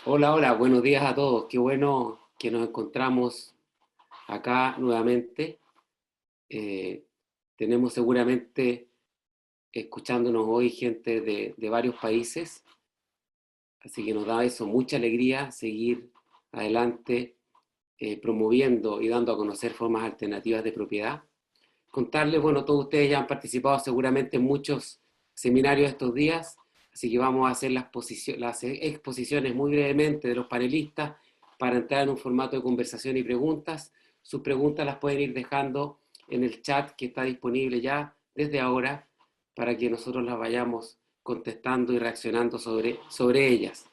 Hola, hola, buenos días a todos. Qué bueno que nos encontramos acá nuevamente. Eh, Tenemos seguramente escuchándonos hoy gente de varios países, así que nos da eso mucha alegría seguir adelante promoviendo y dando a conocer formas alternativas de propiedad. Contarles, bueno, todos ustedes ya han participado seguramente en muchos seminarios estos días, así que vamos a hacer las exposiciones muy brevemente de los panelistas para entrar en un formato de conversación y preguntas. Sus preguntas las pueden ir dejando en el chat que está disponible ya desde ahora para que nosotros las vayamos contestando y reaccionando sobre ellas.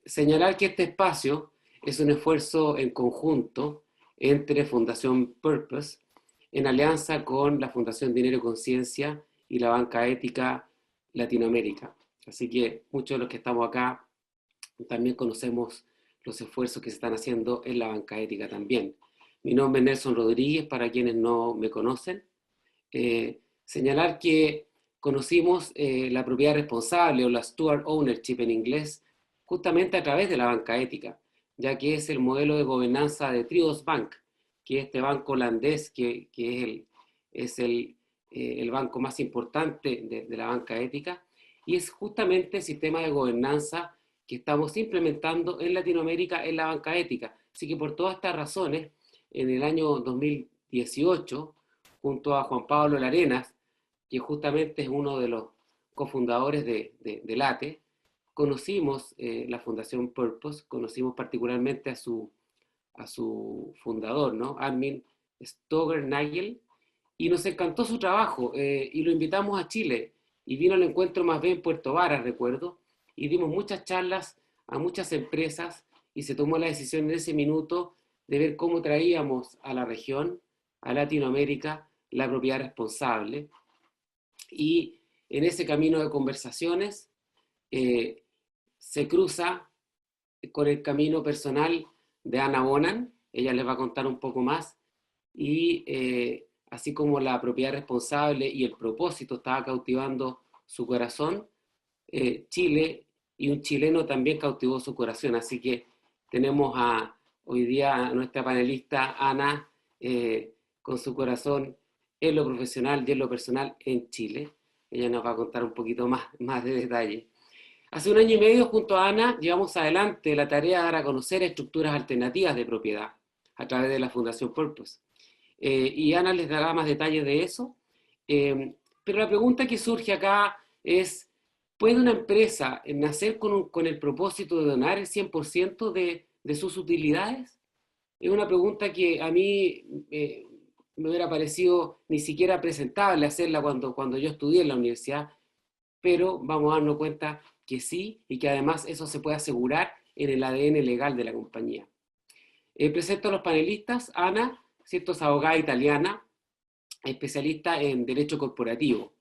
Señalar que este espacio es un esfuerzo en conjunto entre Fundación Purpose, en alianza con la Fundación Dinero y Conciencia y la Banca Ética Latinoamérica. Así que muchos de los que estamos acá también conocemos los esfuerzos que se están haciendo en la banca ética también. Mi nombre es Nelson Rodríguez, para quienes no me conocen. Señalar que conocimos la propiedad responsable o la steward ownership en inglés justamente a través de la banca ética, ya que es el modelo de gobernanza de Triodos Bank, que es este banco holandés que es el banco más importante de la banca ética, y es justamente el sistema de gobernanza que estamos implementando en Latinoamérica en la banca ética. Así que por todas estas razones, en el año 2018, junto a Juan Pablo Larenas, que justamente es uno de los cofundadores de LATE, conocimos la Fundación Purpose, conocimos particularmente a su fundador, ¿no? Armin Stoger-Nagel, y nos encantó su trabajo y lo invitamos a Chile y vino al encuentro más bien en Puerto Varas, recuerdo, y dimos muchas charlas a muchas empresas y se tomó la decisión en ese minuto de ver cómo traíamos a la región, a Latinoamérica, la propiedad responsable. Y en ese camino de conversaciones eh, se cruza con el camino personal de Ana Bonan. Ella les va a contar un poco más. Y así como la propiedad responsable y el propósito estaba cautivando su corazón, Chile y un chileno también cautivó su corazón. Así que tenemos hoy día a nuestra panelista Ana con su corazón en lo profesional y en lo personal en Chile. Ella nos va a contar un poquito más de detalle. Hace un año y medio, junto a Ana, llevamos adelante la tarea de dar a conocer estructuras alternativas de propiedad a través de la Fundación Purpose. Y Ana les dará más detalles de eso. Pero la pregunta que surge acá es, ¿puede una empresa nacer con el propósito de donar el 100% de sus utilidades? Es una pregunta que a mí me hubiera parecido ni siquiera presentable hacerla cuando yo estudié en la universidad, pero vamos a darnos cuenta que sí y que además eso se puede asegurar en el ADN legal de la compañía. Presento a los panelistas. Ana, ¿cierto? Es abogada italiana, especialista en derecho corporativo,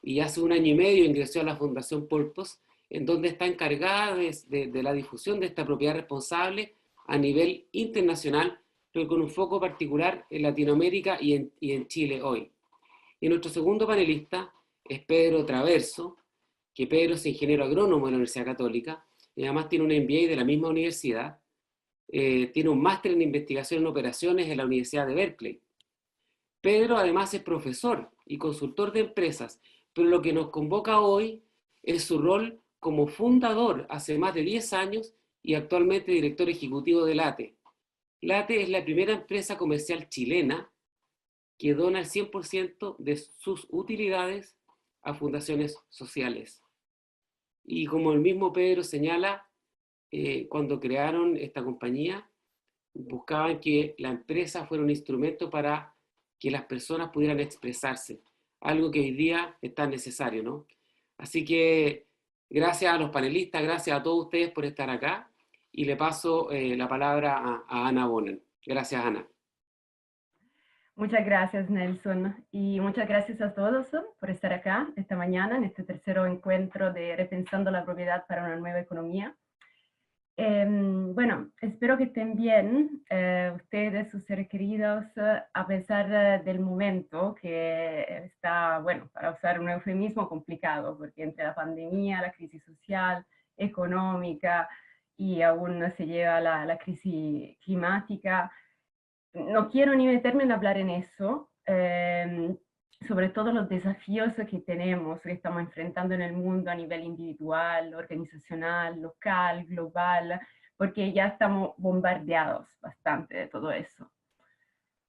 y hace un año y medio ingresó a la Fundación Purpose, en donde está encargada de la difusión de esta propiedad responsable a nivel internacional, pero con un foco particular en Latinoamérica y en Chile hoy. Y nuestro segundo panelista es Pedro Traverso, que Pedro es ingeniero agrónomo de la Universidad Católica y además tiene un MBA de la misma universidad. Tiene un máster en investigación en operaciones en la Universidad de Berkeley. Pedro además es profesor y consultor de empresas, pero lo que nos convoca hoy es su rol como fundador hace más de 10 años y actualmente director ejecutivo de LATE. LATE es la primera empresa comercial chilena que dona el 100% de sus utilidades a fundaciones sociales. Y como el mismo Pedro señala, cuando crearon esta compañía, buscaban que la empresa fuera un instrumento para que las personas pudieran expresarse, algo que hoy día es tan necesario, ¿no? Así que gracias a los panelistas, gracias a todos ustedes por estar acá y le paso la palabra a Ana Bonen. Gracias, Ana. Muchas gracias, Nelson, y muchas gracias a todos por estar acá esta mañana en este tercer encuentro de Repensando la Propiedad para una Nueva Economía. Bueno, espero que estén bien ustedes, sus seres queridos, a pesar del momento que está, bueno, para usar un eufemismo, complicado, porque entre la pandemia, la crisis social, económica, y aún se lleva la crisis climática. No quiero ni meterme en hablar en eso, sobre todo los desafíos que tenemos, que estamos enfrentando en el mundo a nivel individual, organizacional, local, global, porque ya estamos bombardeados bastante de todo eso.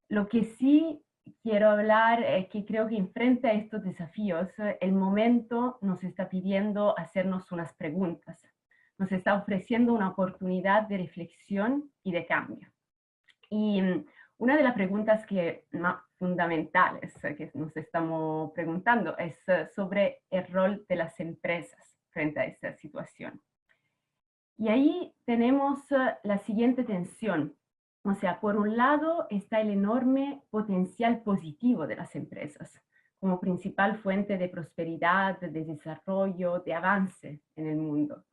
Lo que sí quiero hablar es que creo que frente a estos desafíos, el momento nos está pidiendo hacernos unas preguntas, nos está ofreciendo una oportunidad de reflexión y de cambio. Y una de las preguntas más fundamentales que nos estamos preguntando es sobre el rol de las empresas frente a esta situación. Y ahí tenemos la siguiente tensión. O sea, por un lado está el enorme potencial positivo de las empresas como principal fuente de prosperidad, de desarrollo, de avance en el mundo.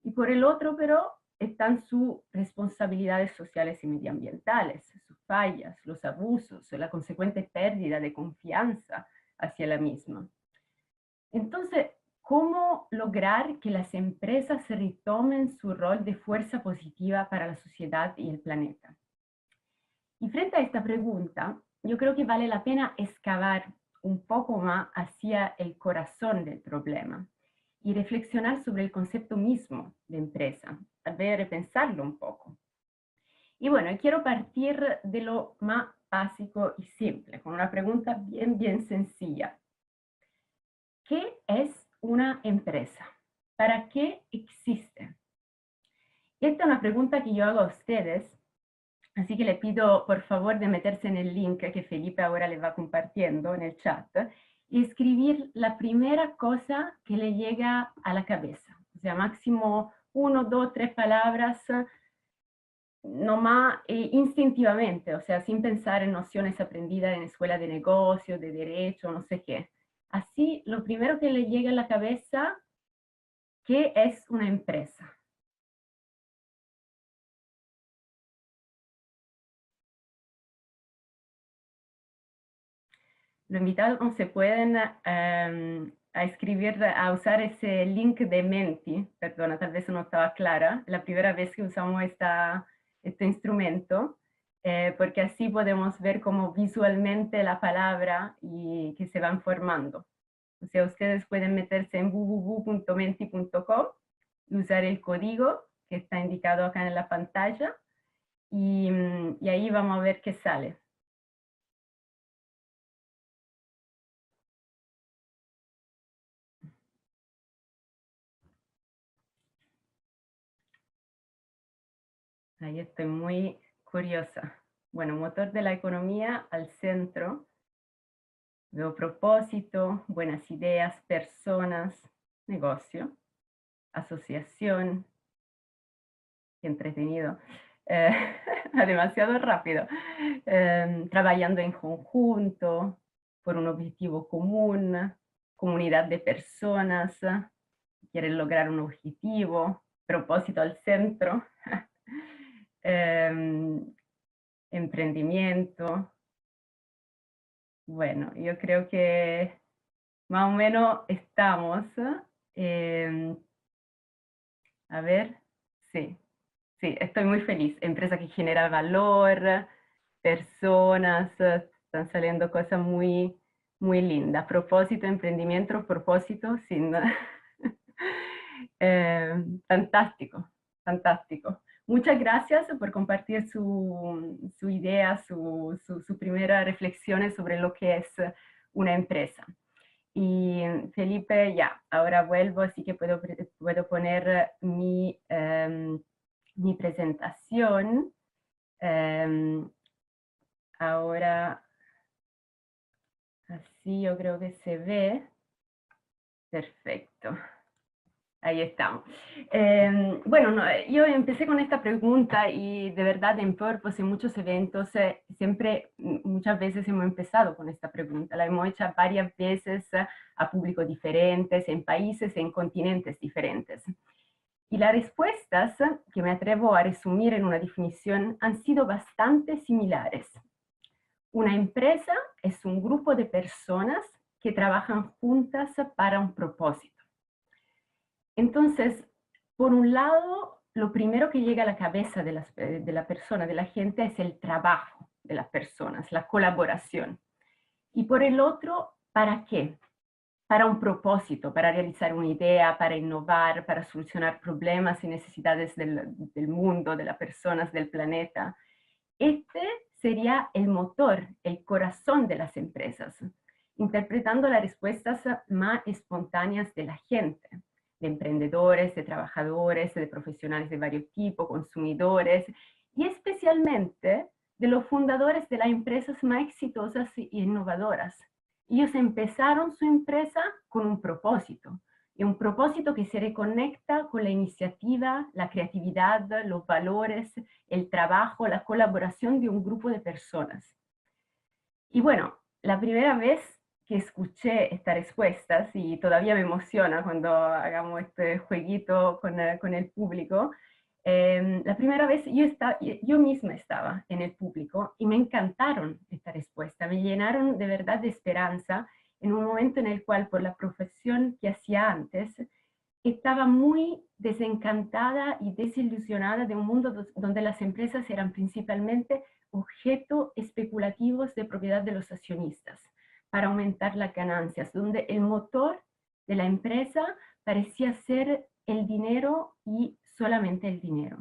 Y por el otro, pero, están sus responsabilidades sociales y medioambientales, sus fallas, los abusos, la consecuente pérdida de confianza hacia la misma. Entonces, ¿cómo lograr que las empresas retomen su rol de fuerza positiva para la sociedad y el planeta? Y frente a esta pregunta, yo creo que vale la pena excavar un poco más hacia el corazón del problema y reflexionar sobre el concepto mismo de empresa, tal vez repensarlo un poco. Y bueno, quiero partir de lo más básico y simple, con una pregunta bien sencilla. ¿Qué es una empresa? ¿Para qué existe? Esta es una pregunta que yo hago a ustedes, así que le pido por favor de meterse en el link que Felipe ahora les va compartiendo en el chat y escribir la primera cosa que le llega a la cabeza. O sea, máximo 1, 2, 3 palabras, nomás instintivamente, o sea, sin pensar en nociones aprendidas en escuela de negocios, de derecho, no sé qué. Así, lo primero que le llega a la cabeza, ¿qué es una empresa? Los invitados se pueden a escribir, a usar ese link de Menti, perdona, tal vez no estaba clara, la primera vez que usamos este instrumento, porque así podemos ver como visualmente la palabra y que se van formando. O sea, ustedes pueden meterse en www.menti.com y usar el código que está indicado acá en la pantalla y ahí vamos a ver qué sale. Ahí estoy muy curiosa. Bueno, motor de la economía al centro. Veo propósito, buenas ideas, personas, negocio, asociación. Qué entretenido. Eh, demasiado rápido. Trabajando en conjunto, por un objetivo común, comunidad de personas, quieren lograr un objetivo, propósito al centro. Emprendimiento. Bueno, yo creo que más o menos estamos. A ver, sí, estoy muy feliz. Empresa que genera valor, personas, están saliendo cosas muy lindas. Propósito, emprendimiento, propósito, sin... fantástico, fantástico. Muchas gracias por compartir su idea, su primera reflexiones sobre lo que es una empresa. Y Felipe, ya, ahora vuelvo, así que puedo poner mi presentación. Ahora, así yo creo que se ve. Perfecto. Ahí estamos. Bueno, no, yo empecé con esta pregunta y de verdad en Purpose, en muchos eventos, siempre, muchas veces hemos empezado con esta pregunta. La hemos hecho varias veces a públicos diferentes, en países, en continentes diferentes. Y las respuestas, que me atrevo a resumir en una definición, han sido bastante similares. Una empresa es un grupo de personas que trabajan juntas para un propósito. Entonces, por un lado, lo primero que llega a la cabeza de la persona, de la gente, es el trabajo de las personas, la colaboración. Y por el otro, ¿para qué? Para un propósito, para realizar una idea, para innovar, para solucionar problemas y necesidades del mundo, de las personas, del planeta. Este sería el motor, el corazón de las empresas, interpretando las respuestas más espontáneas de la gente, de emprendedores, de trabajadores, de profesionales de varios tipos, consumidores, y especialmente de los fundadores de las empresas más exitosas e innovadoras. Ellos empezaron su empresa con un propósito, y un propósito que se reconecta con la iniciativa, la creatividad, los valores, el trabajo, la colaboración de un grupo de personas. Y bueno, la primera vez que escuché estas respuestas, y todavía me emociona cuando hagamos este jueguito con el público, la primera vez yo misma estaba en el público y me encantaron esta respuesta, me llenaron de verdad de esperanza en un momento en el cual por la profesión que hacía antes, estaba muy desencantada y desilusionada de un mundo donde las empresas eran principalmente objetos especulativos de propiedad de los accionistas para aumentar las ganancias, donde el motor de la empresa parecía ser el dinero y solamente el dinero.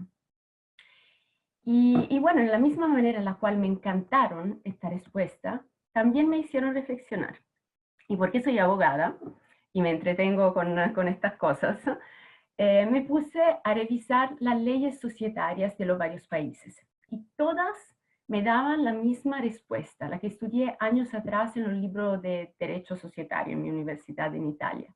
Y bueno, en la misma manera en la cual me encantaron esta respuesta, también me hicieron reflexionar. Y porque soy abogada y me entretengo con estas cosas, me puse a revisar las leyes societarias de los varios países. Y todas me daban la misma respuesta, la que estudié años atrás en un libro de Derecho Societario en mi universidad en Italia.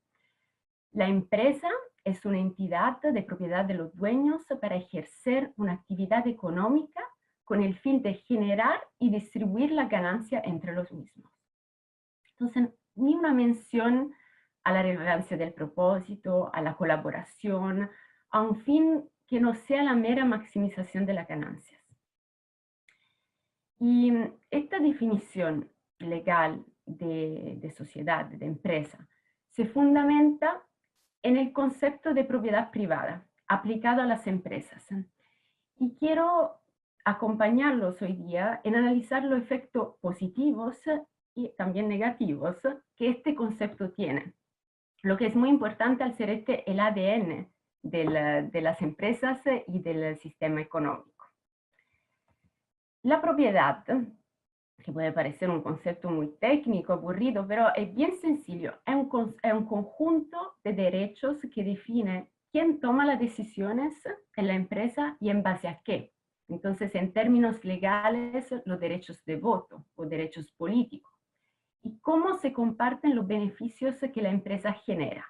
La empresa es una entidad de propiedad de los dueños para ejercer una actividad económica con el fin de generar y distribuir la ganancia entre los mismos. Entonces, ni una mención a la relevancia del propósito, a la colaboración, a un fin que no sea la mera maximización de las ganancias. Y esta definición legal de sociedad, de empresa, se fundamenta en el concepto de propiedad privada aplicado a las empresas. Y quiero acompañarlos hoy día en analizar los efectos positivos y también negativos que este concepto tiene. Lo que es muy importante al ser el ADN de las empresas y del sistema económico. La propiedad, que puede parecer un concepto muy técnico, aburrido, pero es bien sencillo. Es un conjunto de derechos que define quién toma las decisiones en la empresa y en base a qué. Entonces, en términos legales, los derechos de voto o derechos políticos. Y cómo se comparten los beneficios que la empresa genera,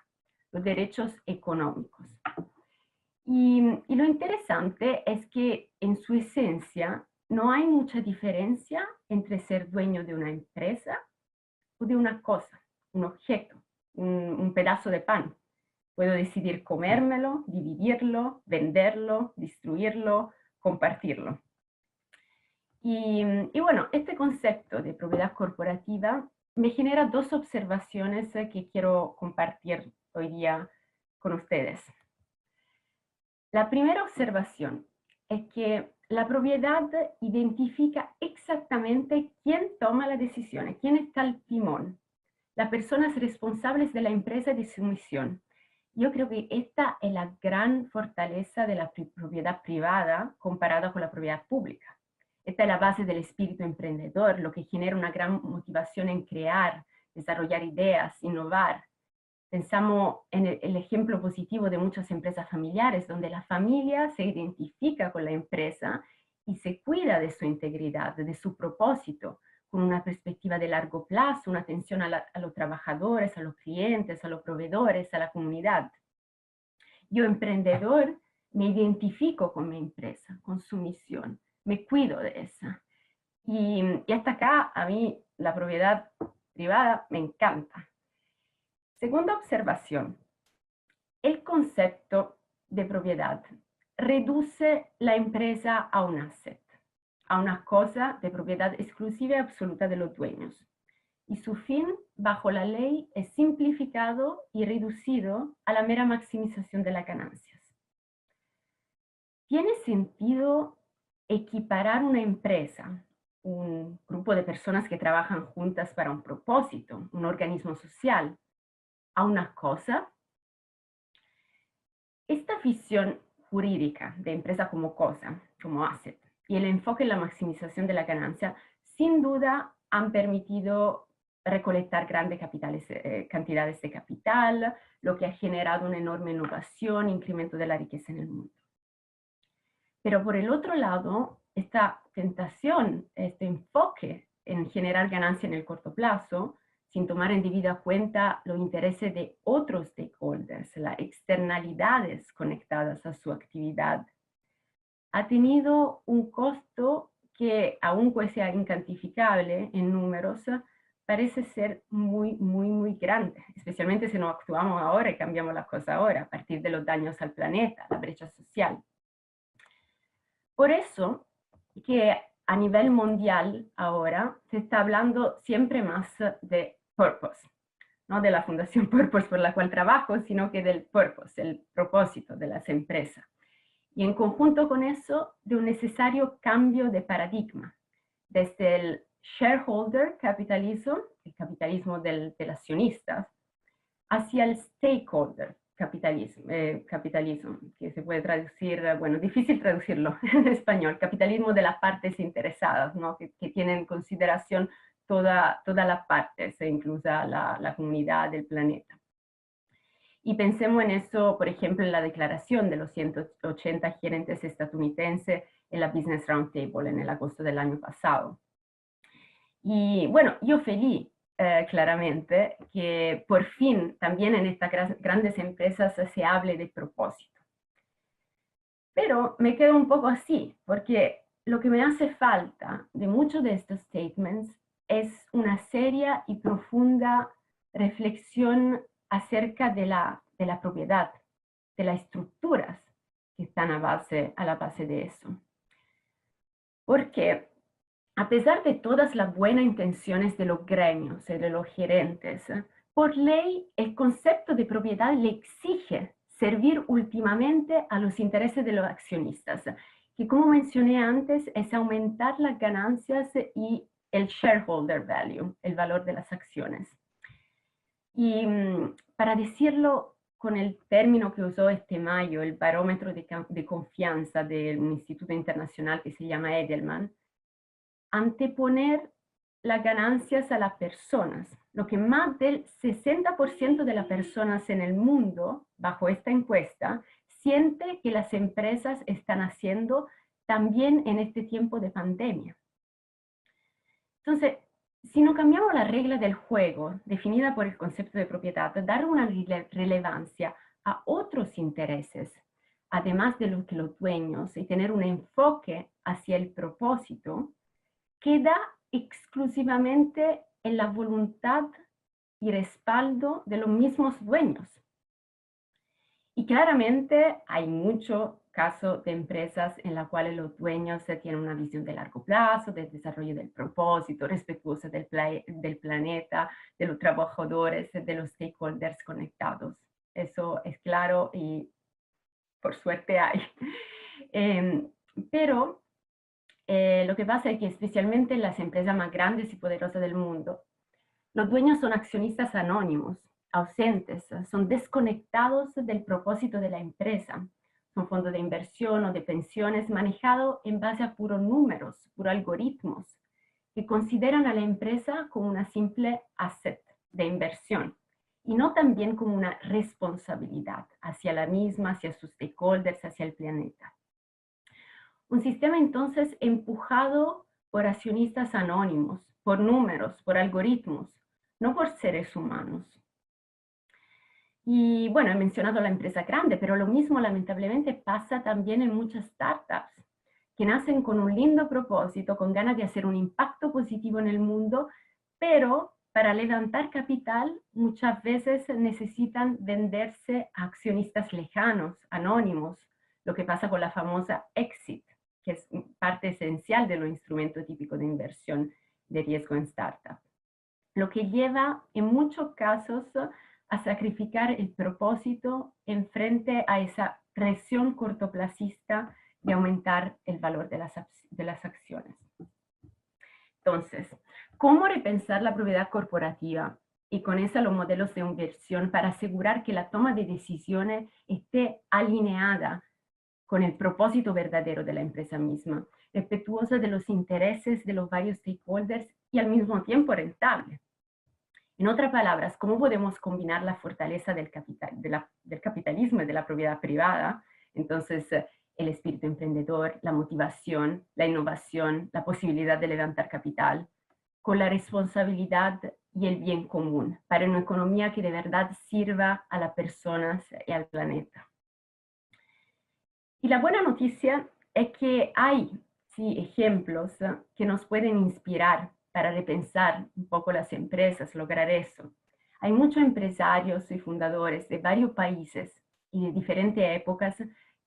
los derechos económicos. Y lo interesante es que en su esencia no hay mucha diferencia entre ser dueño de una empresa o de una cosa, un objeto, un pedazo de pan. Puedo decidir comérmelo, dividirlo, venderlo, destruirlo, compartirlo. Y bueno, este concepto de propiedad corporativa me genera dos observaciones que quiero compartir hoy día con ustedes. La primera observación es que la propiedad identifica exactamente quién toma las decisiones, quién está al timón, las personas responsables de la empresa y de su misión. Yo creo que esta es la gran fortaleza de la propiedad privada comparada con la propiedad pública. Esta es la base del espíritu emprendedor, lo que genera una gran motivación en crear, desarrollar ideas, innovar. Pensamos en el ejemplo positivo de muchas empresas familiares, donde la familia se identifica con la empresa y se cuida de su integridad, de su propósito, con una perspectiva de largo plazo, una atención a los trabajadores, a los clientes, a los proveedores, a la comunidad. Yo, emprendedor, me identifico con mi empresa, con su misión, me cuido de esa. Y hasta acá, a mí, la propiedad privada me encanta. Segunda observación, el concepto de propiedad reduce la empresa a un asset, a una cosa de propiedad exclusiva y absoluta de los dueños. Y su fin, bajo la ley, es simplificado y reducido a la mera maximización de las ganancias. ¿tiene sentido equiparar una empresa, un grupo de personas que trabajan juntas para un propósito, un organismo social, a una cosa? Esta visión jurídica de empresa como cosa, como asset, y el enfoque en la maximización de la ganancia, sin duda han permitido recolectar grandes cantidades de capital, lo que ha generado una enorme innovación, incremento de la riqueza en el mundo. Pero por el otro lado, esta tentación, este enfoque en generar ganancia en el corto plazo, sin tomar en debida cuenta los intereses de otros stakeholders, las externalidades conectadas a su actividad, ha tenido un costo que, aunque sea incuantificable en números, parece ser muy, muy, muy grande, especialmente si no actuamos ahora y cambiamos las cosas ahora, a partir de los daños al planeta, la brecha social. Por eso que a nivel mundial ahora se está hablando siempre más de purpose, no de la Fundación Purpose por la cual trabajo, sino que del purpose, el propósito de las empresas. Y en conjunto con eso, de un necesario cambio de paradigma, desde el shareholder capitalism, el capitalismo del accionista, hacia el stakeholder capitalismo, que se puede traducir, bueno, difícil traducirlo en español, capitalismo de las partes interesadas, ¿no? que tienen en consideración todas las partes, inclusa la comunidad del planeta. Y pensemos en eso, por ejemplo, en la declaración de los 180 gerentes estadounidenses en la Business Roundtable en el agosto del año pasado. Y bueno, yo feliz, claramente, que por fin también en estas grandes empresas se hable de propósito. Pero me quedo un poco así, porque lo que me hace falta de muchos de estos statements es una seria y profunda reflexión acerca de la propiedad, de las estructuras que están a la base de eso. Porque a pesar de todas las buenas intenciones de los gremios y de los gerentes, por ley el concepto de propiedad le exige servir últimamente a los intereses de los accionistas, que como mencioné antes es aumentar las ganancias y el shareholder value, el valor de las acciones. Y para decirlo con el término que usó este mayo, el barómetro de confianza de un instituto internacional que se llama Edelman, anteponer las ganancias a las personas. Lo que más del 60% de las personas en el mundo, bajo esta encuesta, siente que las empresas están haciendo también en este tiempo de pandemia. Entonces, si no cambiamos la regla del juego definida por el concepto de propiedad, dar una relevancia a otros intereses, además de lo que los dueños, y tener un enfoque hacia el propósito, queda exclusivamente en la voluntad y respaldo de los mismos dueños. Y claramente hay muchos casos de empresas en las cuales los dueños tienen una visión de largo plazo, del desarrollo del propósito, respetuosa del planeta, de los trabajadores, de los stakeholders conectados. Eso es claro y por suerte hay. Pero lo que pasa es que especialmente en las empresas más grandes y poderosas del mundo, los dueños son accionistas anónimos, ausentes, son desconectados del propósito de la empresa. Son fondos de inversión o de pensiones manejados en base a puros números, puros algoritmos, que consideran a la empresa como una simple asset de inversión y no también como una responsabilidad hacia la misma, hacia sus stakeholders, hacia el planeta. Un sistema entonces empujado por accionistas anónimos, por números, por algoritmos, no por seres humanos. Y bueno, he mencionado la empresa grande, pero lo mismo lamentablemente pasa también en muchas startups, que nacen con un lindo propósito, con ganas de hacer un impacto positivo en el mundo, pero para levantar capital muchas veces necesitan venderse a accionistas lejanos, anónimos, lo que pasa con la famosa exit, que es parte esencial de los instrumentos típicos de inversión de riesgo en startup. Lo que lleva en muchos casos a sacrificar el propósito en frente a esa presión cortoplacista de aumentar el valor de las acciones. Entonces, ¿cómo repensar la propiedad corporativa y con eso los modelos de inversión para asegurar que la toma de decisiones esté alineada con el propósito verdadero de la empresa misma, respetuosa de los intereses de los varios stakeholders y al mismo tiempo rentable? En otras palabras, ¿cómo podemos combinar la fortaleza del capitalismo y de la propiedad privada? Entonces, el espíritu emprendedor, la motivación, la innovación, la posibilidad de levantar capital, con la responsabilidad y el bien común, para una economía que de verdad sirva a las personas y al planeta. Y la buena noticia es que hay sí, ejemplos que nos pueden inspirar para repensar un poco las empresas, lograr eso. Hay muchos empresarios y fundadores de varios países y de diferentes épocas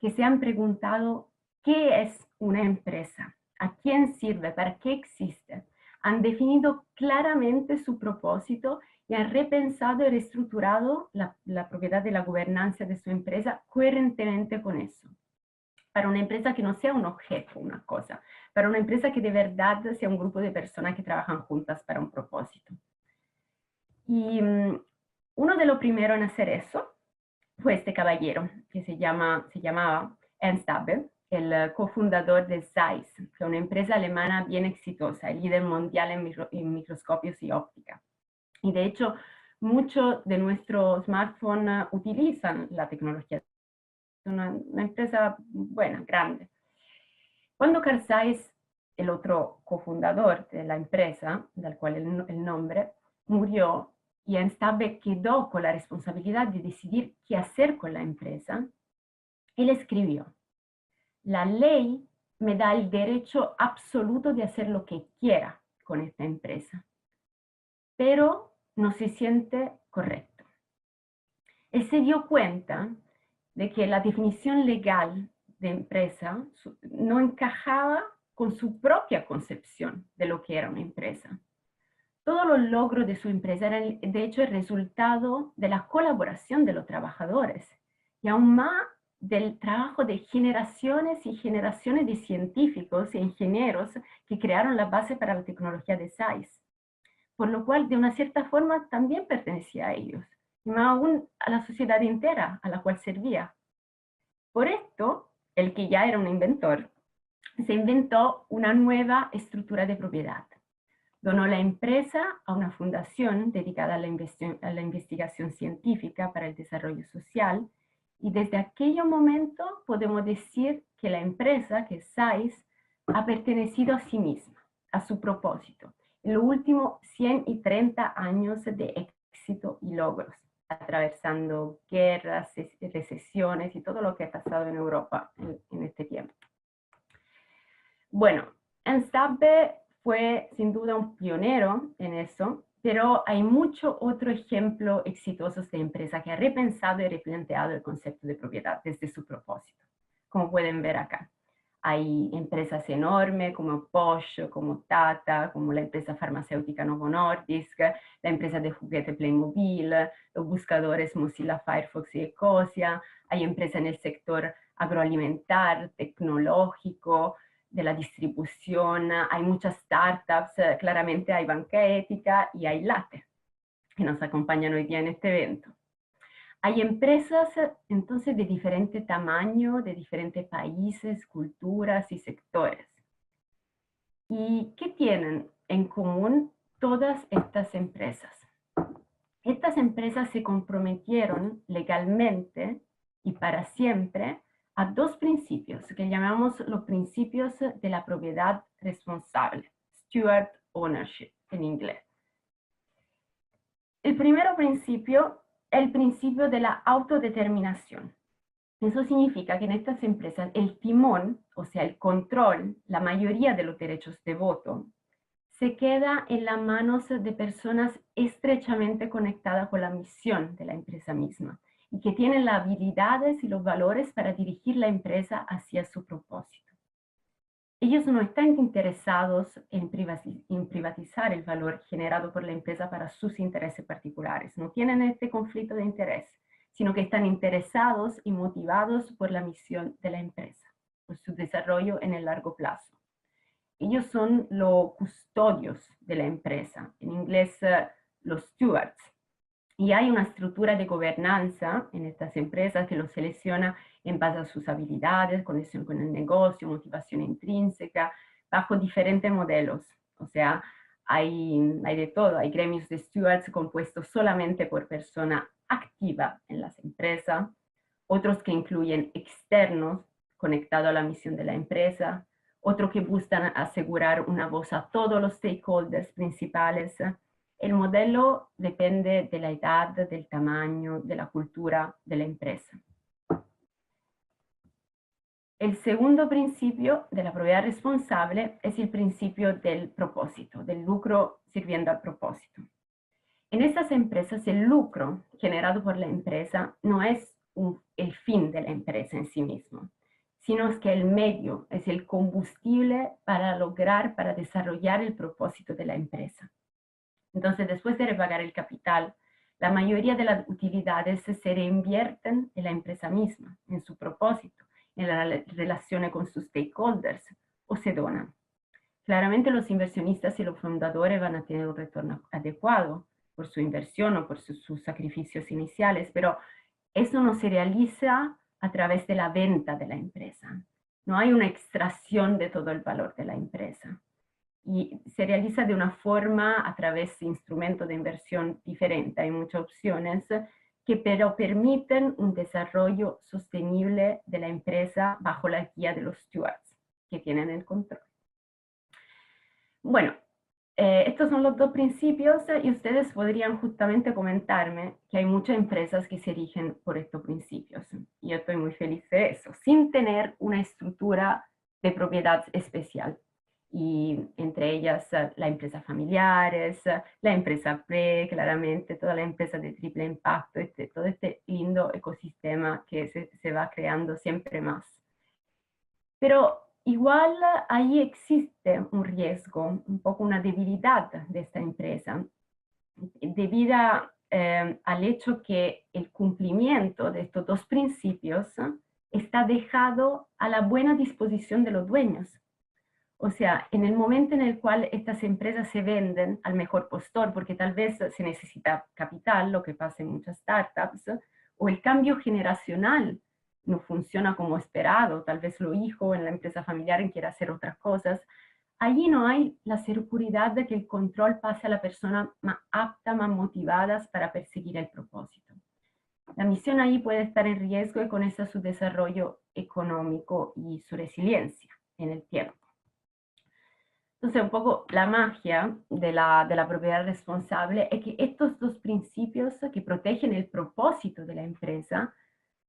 que se han preguntado qué es una empresa, a quién sirve, para qué existe. Han definido claramente su propósito y han repensado y reestructurado la propiedad de la gobernanza de su empresa coherentemente con eso. Para una empresa que no sea un objeto, una cosa, para una empresa que de verdad sea un grupo de personas que trabajan juntas para un propósito. Y uno de los primeros en hacer eso fue este caballero, que se llamaba Ernst Abbe, el cofundador de Zeiss, que es una empresa alemana bien exitosa, el líder mundial en microscopios y óptica. Y de hecho, muchos de nuestros smartphones utilizan la tecnología. Es una empresa buena, grande. Cuando Carl Zeiss, el otro cofundador de la empresa, del cual el nombre, murió y Ernst Abbe quedó con la responsabilidad de decidir qué hacer con la empresa, él escribió: la ley me da el derecho absoluto de hacer lo que quiera con esta empresa, pero no se siente correcto. Él se dio cuenta de que la definición legal de empresa no encajaba con su propia concepción de lo que era una empresa. Todos los logros de su empresa eran, de hecho, el resultado de la colaboración de los trabajadores y aún más del trabajo de generaciones y generaciones de científicos e ingenieros que crearon la base para la tecnología de Zeiss, por lo cual de una cierta forma también pertenecía a ellos, y más aún a la sociedad entera a la cual servía. Por esto, el que ya era un inventor, se inventó una nueva estructura de propiedad. Donó la empresa a una fundación dedicada a la investigación científica para el desarrollo social, y desde aquel momento podemos decir que la empresa, que es Zeiss, ha pertenecido a sí misma, a su propósito, en los últimos 130 años de éxito y logros, atravesando guerras, recesiones y todo lo que ha pasado en Europa en este tiempo. Bueno, Ernst Abbe fue sin duda un pionero en eso, pero hay muchos otros ejemplos exitosos de empresas que han repensado y replanteado el concepto de propiedad desde su propósito, como pueden ver acá. Hay empresas enormes como Bosch, como Tata, como la empresa farmacéutica Novo Nordisk, la empresa de juguete Playmobil, los buscadores Mozilla Firefox y Ecosia. Hay empresas en el sector agroalimentar, tecnológico, de la distribución. Hay muchas startups, claramente hay banca ética y hay Late, que nos acompañan hoy día en este evento. Hay empresas entonces de diferente tamaño, de diferentes países, culturas y sectores. ¿Y qué tienen en común todas estas empresas? Estas empresas se comprometieron legalmente y para siempre a dos principios que llamamos los principios de la propiedad responsable, steward ownership en inglés. El primer principio es el principio de la autodeterminación. Eso significa que en estas empresas el timón, o sea, el control, la mayoría de los derechos de voto, se queda en las manos de personas estrechamente conectadas con la misión de la empresa misma y que tienen las habilidades y los valores para dirigir la empresa hacia su propósito. Ellos no están interesados en privatizar el valor generado por la empresa para sus intereses particulares, no tienen este conflicto de interés, sino que están interesados y motivados por la misión de la empresa. por su desarrollo en el largo plazo. Ellos son los custodios de la empresa, en inglés los stewards. Y hay una estructura de gobernanza en estas empresas que los selecciona en base a sus habilidades, conexión con el negocio, motivación intrínseca, bajo diferentes modelos. O sea, hay de todo. Hay gremios de stewards compuestos solamente por persona activa en las empresas, otros que incluyen externos conectados a la misión de la empresa, otros que buscan asegurar una voz a todos los stakeholders principales. El modelo depende de la edad, del tamaño, de la cultura de la empresa. El segundo principio de la propiedad responsable es el principio del propósito, del lucro sirviendo al propósito. En estas empresas, el lucro generado por la empresa no es el fin de la empresa en sí mismo, sino que el medio es el combustible para lograr, para desarrollar el propósito de la empresa. Entonces, después de repagar el capital, la mayoría de las utilidades se reinvierten en la empresa misma, en su propósito, en la relación con sus stakeholders, o se donan. Claramente los inversionistas y los fundadores van a tener un retorno adecuado por su inversión o por sus sacrificios iniciales, pero eso no se realiza a través de la venta de la empresa. No hay una extracción de todo el valor de la empresa. Y se realiza de una forma a través de instrumentos de inversión diferentes. Hay muchas opciones que pero permiten un desarrollo sostenible de la empresa bajo la guía de los stewards que tienen el control. Bueno, estos son los dos principios y ustedes podrían justamente comentarme que hay muchas empresas que se rigen por estos principios. Y yo estoy muy feliz de eso, sin tener una estructura de propiedad especial. Y entre ellas la empresa familiares, la empresa pre, claramente, toda la empresa de triple impacto, todo este lindo ecosistema que se va creando siempre más. Pero igual ahí existe un riesgo, un poco una debilidad de esta empresa, debido al hecho que el cumplimiento de estos dos principios está dejado a la buena disposición de los dueños. O sea, en el momento en el cual estas empresas se venden al mejor postor, porque tal vez se necesita capital, lo que pasa en muchas startups, o el cambio generacional no funciona como esperado, tal vez lo hijo en la empresa familiar quiere hacer otras cosas, allí no hay la seguridad de que el control pase a la persona más apta, más motivadas para perseguir el propósito. La misión ahí puede estar en riesgo y con eso su desarrollo económico y su resiliencia en el tiempo. Entonces, un poco la magia de la propiedad responsable es que estos dos principios que protegen el propósito de la empresa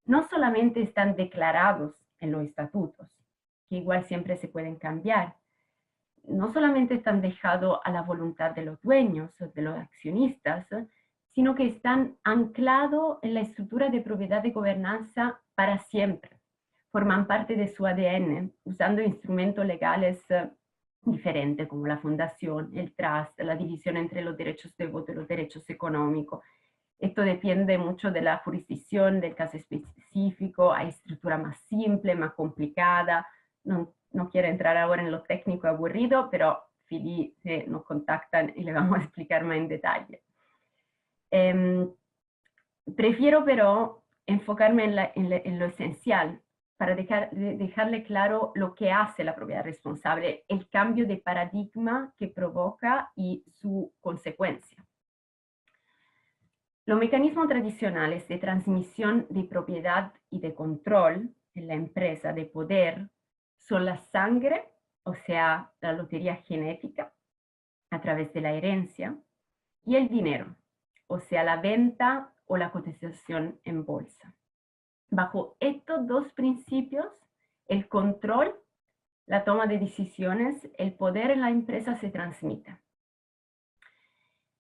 no solamente están declarados en los estatutos, que igual siempre se pueden cambiar, no solamente están dejados a la voluntad de los dueños, de los accionistas, sino que están anclados en la estructura de propiedad de gobernanza para siempre. Forman parte de su ADN, usando instrumentos legales diferentes como la fundación, el trust, la división entre los derechos de voto y los derechos económicos. Esto depende mucho de la jurisdicción, del caso específico, hay estructura más simple, más complicada. No quiero entrar ahora en lo técnico aburrido, pero feliz nos contactan y le vamos a explicar más en detalle. Prefiero pero enfocarme en lo esencial para dejarle claro lo que hace la propiedad responsable, el cambio de paradigma que provoca y su consecuencia. Los mecanismos tradicionales de transmisión de propiedad y de control en la empresa de poder son la sangre, o sea, la lotería genética, a través de la herencia, y el dinero, o sea, la venta o la cotización en bolsa. Bajo estos dos principios, el control, la toma de decisiones, el poder en la empresa se transmite.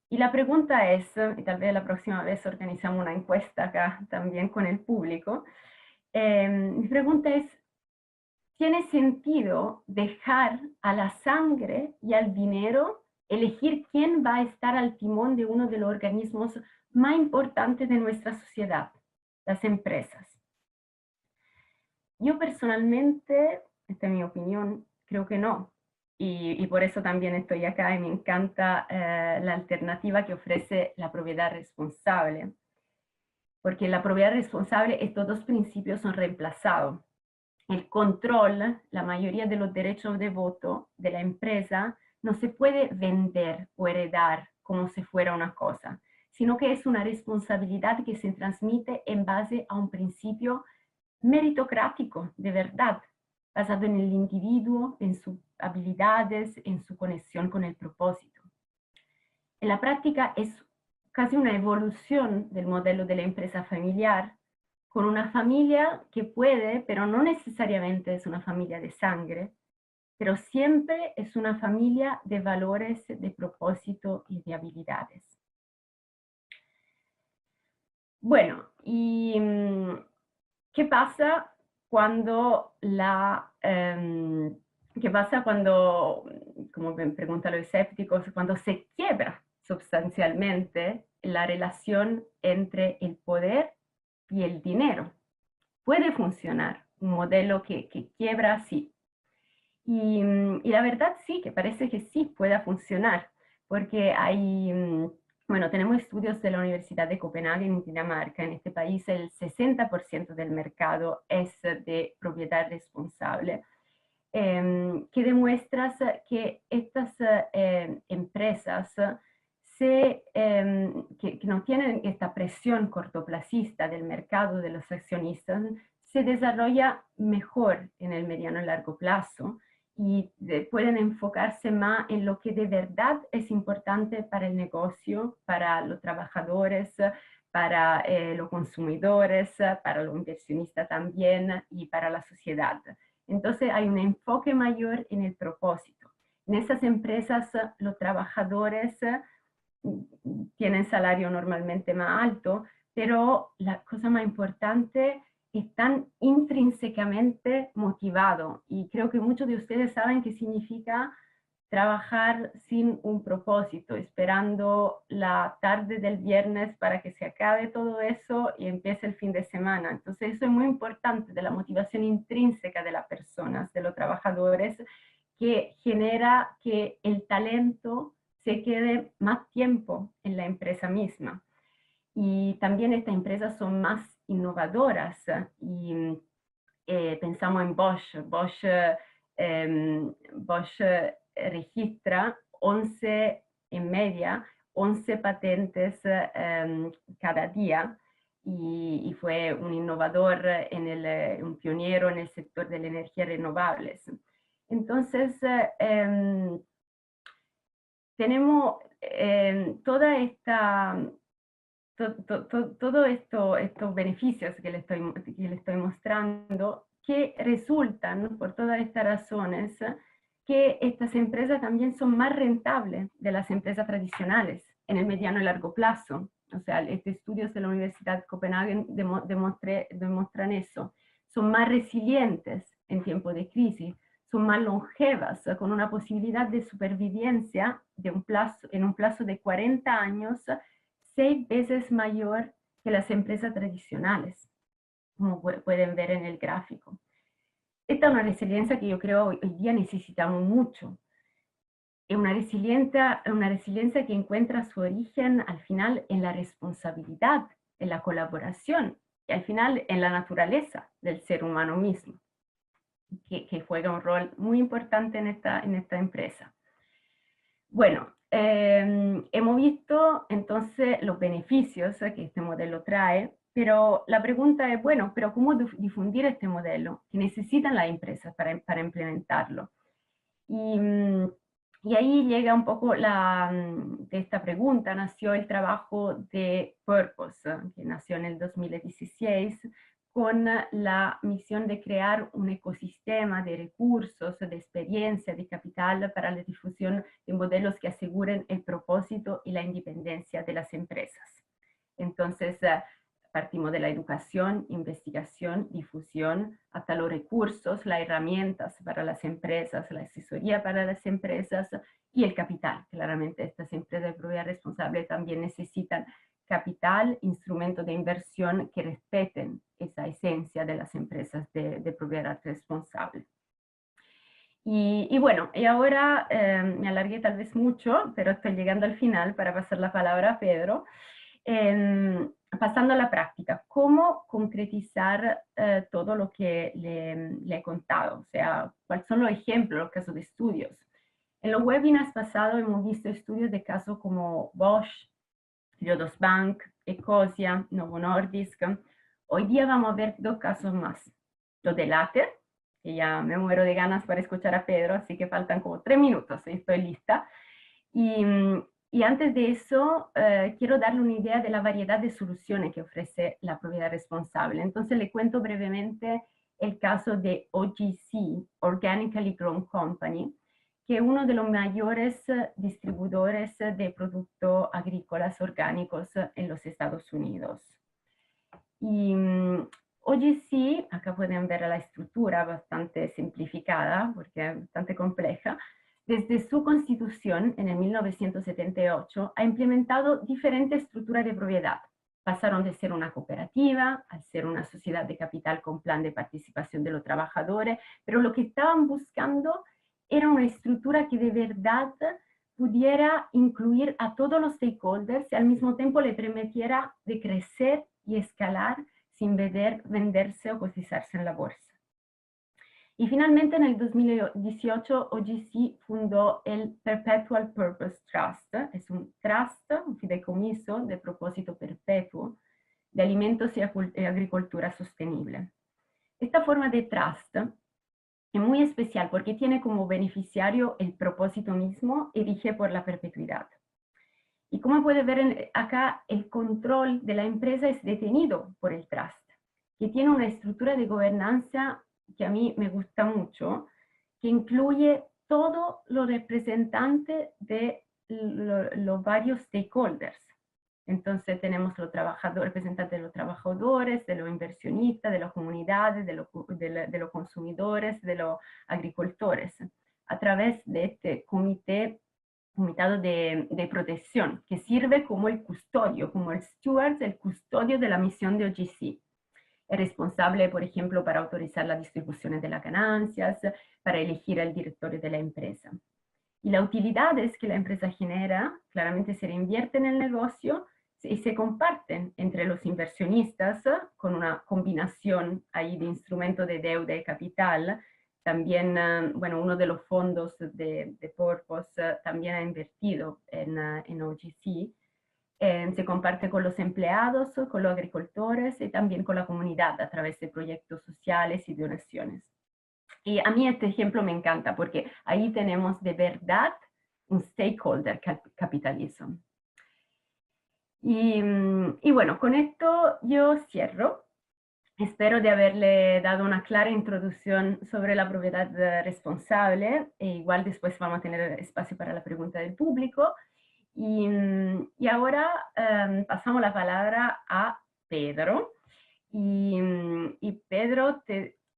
Y la pregunta es, y tal vez la próxima vez organizamos una encuesta acá también con el público, mi pregunta es, ¿tiene sentido dejar a la sangre y al dinero elegir quién va a estar al timón de uno de los organismos más importantes de nuestra sociedad, las empresas? Yo personalmente, esta es mi opinión, creo que no. Y por eso también estoy acá y me encanta la alternativa que ofrece la propiedad responsable. Porque la propiedad responsable, estos dos principios son reemplazados. El control, la mayoría de los derechos de voto de la empresa no se puede vender o heredar como si fuera una cosa, sino que es una responsabilidad que se transmite en base a un principio meritocrático, de verdad, basado en el individuo, en sus habilidades, en su conexión con el propósito. En la práctica es casi una evolución del modelo de la empresa familiar, con una familia que puede, pero no necesariamente es una familia de sangre, pero siempre es una familia de valores, de propósito y de habilidades. Bueno, y ¿qué pasa cuando qué pasa cuando, como me preguntan los escépticos, cuando se quiebra sustancialmente la relación entre el poder y el dinero? Puede funcionar un modelo que quiebra así. Y la verdad sí, que parece que sí pueda funcionar, porque hay, bueno, tenemos estudios de la Universidad de Copenhague en Dinamarca. En este país el 60% del mercado es de propiedad responsable, que demuestran que estas empresas que no tienen esta presión cortoplacista del mercado de los accionistas, se desarrolla mejor en el mediano y largo plazo y pueden enfocarse más en lo que de verdad es importante para el negocio, para los trabajadores, para los consumidores, para los inversionistas también y para la sociedad. Entonces hay un enfoque mayor en el propósito. En esas empresas los trabajadores tienen salario normalmente más alto, pero la cosa más importante, están intrínsecamente motivados. Y creo que muchos de ustedes saben qué significa trabajar sin un propósito, esperando la tarde del viernes para que se acabe todo eso y empiece el fin de semana. Entonces eso es muy importante, de la motivación intrínseca de las personas, de los trabajadores, que genera que el talento se quede más tiempo en la empresa misma. Y también estas empresas son más innovadoras y pensamos en Bosch. Bosch registra 11 en media, 11 patentes cada día y fue un innovador, un pionero en el sector de la energía renovables. Entonces, tenemos toda esta todo estos beneficios que le estoy mostrando, que resultan por todas estas razones que estas empresas también son más rentables de las empresas tradicionales en el mediano y largo plazo. O sea, estos estudios de la Universidad de Copenhague demuestran eso. Son más resilientes en tiempos de crisis, son más longevas, con una posibilidad de supervivencia en un plazo de 40 años 6 veces mayor que las empresas tradicionales, como pueden ver en el gráfico. Esta es una resiliencia que yo creo hoy día necesitamos mucho. Es una resiliencia que encuentra su origen al final en la responsabilidad, en la colaboración y al final en la naturaleza del ser humano mismo, que juega un rol muy importante en esta empresa. Bueno, hemos visto entonces los beneficios que este modelo trae, pero la pregunta es, bueno, pero ¿cómo difundir este modelo? ¿Qué necesitan las empresas para implementarlo? Y ahí llega un poco de esta pregunta, nació el trabajo de Purpose, que nació en el 2016, con la misión de crear un ecosistema de recursos, de experiencia, de capital para la difusión de modelos que aseguren el propósito y la independencia de las empresas. Entonces, partimos de la educación, investigación, difusión, hasta los recursos, las herramientas para las empresas, la asesoría para las empresas y el capital. Claramente estas empresas de propiedad responsable también necesitan capital, instrumentos de inversión que respeten esa esencia de las empresas de propiedad responsable. Y bueno, y ahora me alargué tal vez mucho, pero estoy llegando al final para pasar la palabra a Pedro. Pasando a la práctica, ¿cómo concretizar todo lo que le he contado? O sea, ¿cuáles son los ejemplos, los casos de estudios? En los webinars pasados hemos visto estudios de casos como Bosch, Triodos Bank, Ecosia, Novo Nordisk. Hoy día vamos a ver dos casos más. Los de Later, que ya me muero de ganas para escuchar a Pedro, así que faltan como 3 minutos, estoy lista. Y antes de eso, quiero darle una idea de la variedad de soluciones que ofrece la propiedad responsable. Entonces le cuento brevemente el caso de OGC, Organically Grown Company, que es uno de los mayores distribuidores de productos agrícolas orgánicos en los Estados Unidos. Y OGC, acá pueden ver la estructura bastante simplificada, porque es bastante compleja. Desde su constitución en el 1978 ha implementado diferentes estructuras de propiedad. Pasaron de ser una cooperativa a ser una sociedad de capital con plan de participación de los trabajadores, pero lo que estaban buscando era una estructura que de verdad pudiera incluir a todos los stakeholders y al mismo tiempo le permitiera de crecer y escalar sin venderse o cotizarse en la bolsa. Y finalmente en el 2018 OGC fundó el Perpetual Purpose Trust, es un trust, un fideicomiso de propósito perpetuo de alimentos y agricultura sostenible. Esta forma de trust es muy especial porque tiene como beneficiario el propósito mismo y rige por la perpetuidad. Y como puede ver acá, el control de la empresa es detenido por el trust, que tiene una estructura de gobernanza que a mí me gusta mucho, que incluye todos los representantes de los varios stakeholders. Entonces tenemos los representantes de los trabajadores, de los inversionistas, de las comunidades, de los consumidores, de los agricultores, a través de este comité de protección, que sirve como el custodio, como el steward, el custodio de la misión de OGC. Es responsable, por ejemplo, para autorizar la distribución de las ganancias, para elegir al directorio de la empresa. Y las utilidades que la empresa genera, claramente se reinvierten en el negocio y se comparten entre los inversionistas con una combinación ahí de instrumentos de deuda y capital. También, bueno, uno de los fondos de Purpose también ha invertido en OGC. Se comparte con los empleados, con los agricultores y también con la comunidad a través de proyectos sociales y donaciones. Y a mí este ejemplo me encanta porque ahí tenemos de verdad un stakeholder capitalism. Y bueno, con esto yo cierro. Espero de haberle dado una clara introducción sobre la propiedad responsable. E igual después vamos a tener espacio para la pregunta del público. Y ahora pasamos la palabra a Pedro. Y Pedro,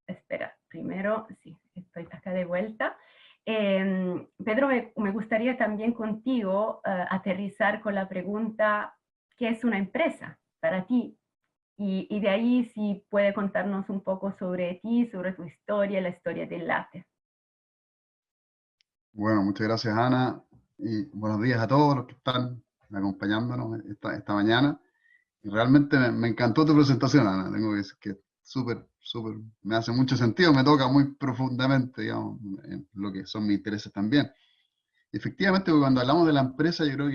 espera, primero, sí, estoy acá de vuelta. Pedro, me gustaría también contigo aterrizar con la pregunta, ¿qué es una empresa para ti? Y de ahí si puede contarnos un poco sobre ti, sobre tu historia, la historia del Later. Bueno, muchas gracias, Ana, y buenos días a todos los que están acompañándonos esta mañana. Y realmente me encantó tu presentación, Ana. Tengo que decir que súper, me hace mucho sentido, me toca muy profundamente, digamos, en lo que son mis intereses también. Efectivamente, cuando hablamos de la empresa, yo creo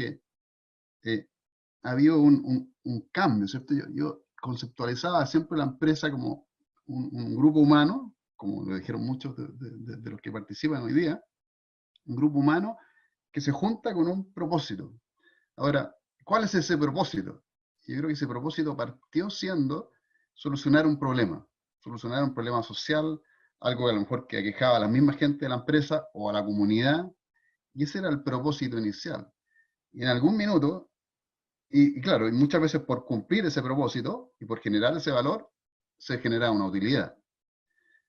que ha habido un cambio, ¿cierto? Yo conceptualizaba siempre la empresa como un grupo humano, como lo dijeron muchos de los que participan hoy día, un grupo humano que se junta con un propósito. Ahora, ¿cuál es ese propósito? Yo creo que ese propósito partió siendo solucionar un problema social, algo que a lo mejor que aquejaba a la misma gente de la empresa o a la comunidad, y ese era el propósito inicial. Y en algún minuto, y claro, y muchas veces por cumplir ese propósito y por generar ese valor, se genera una utilidad.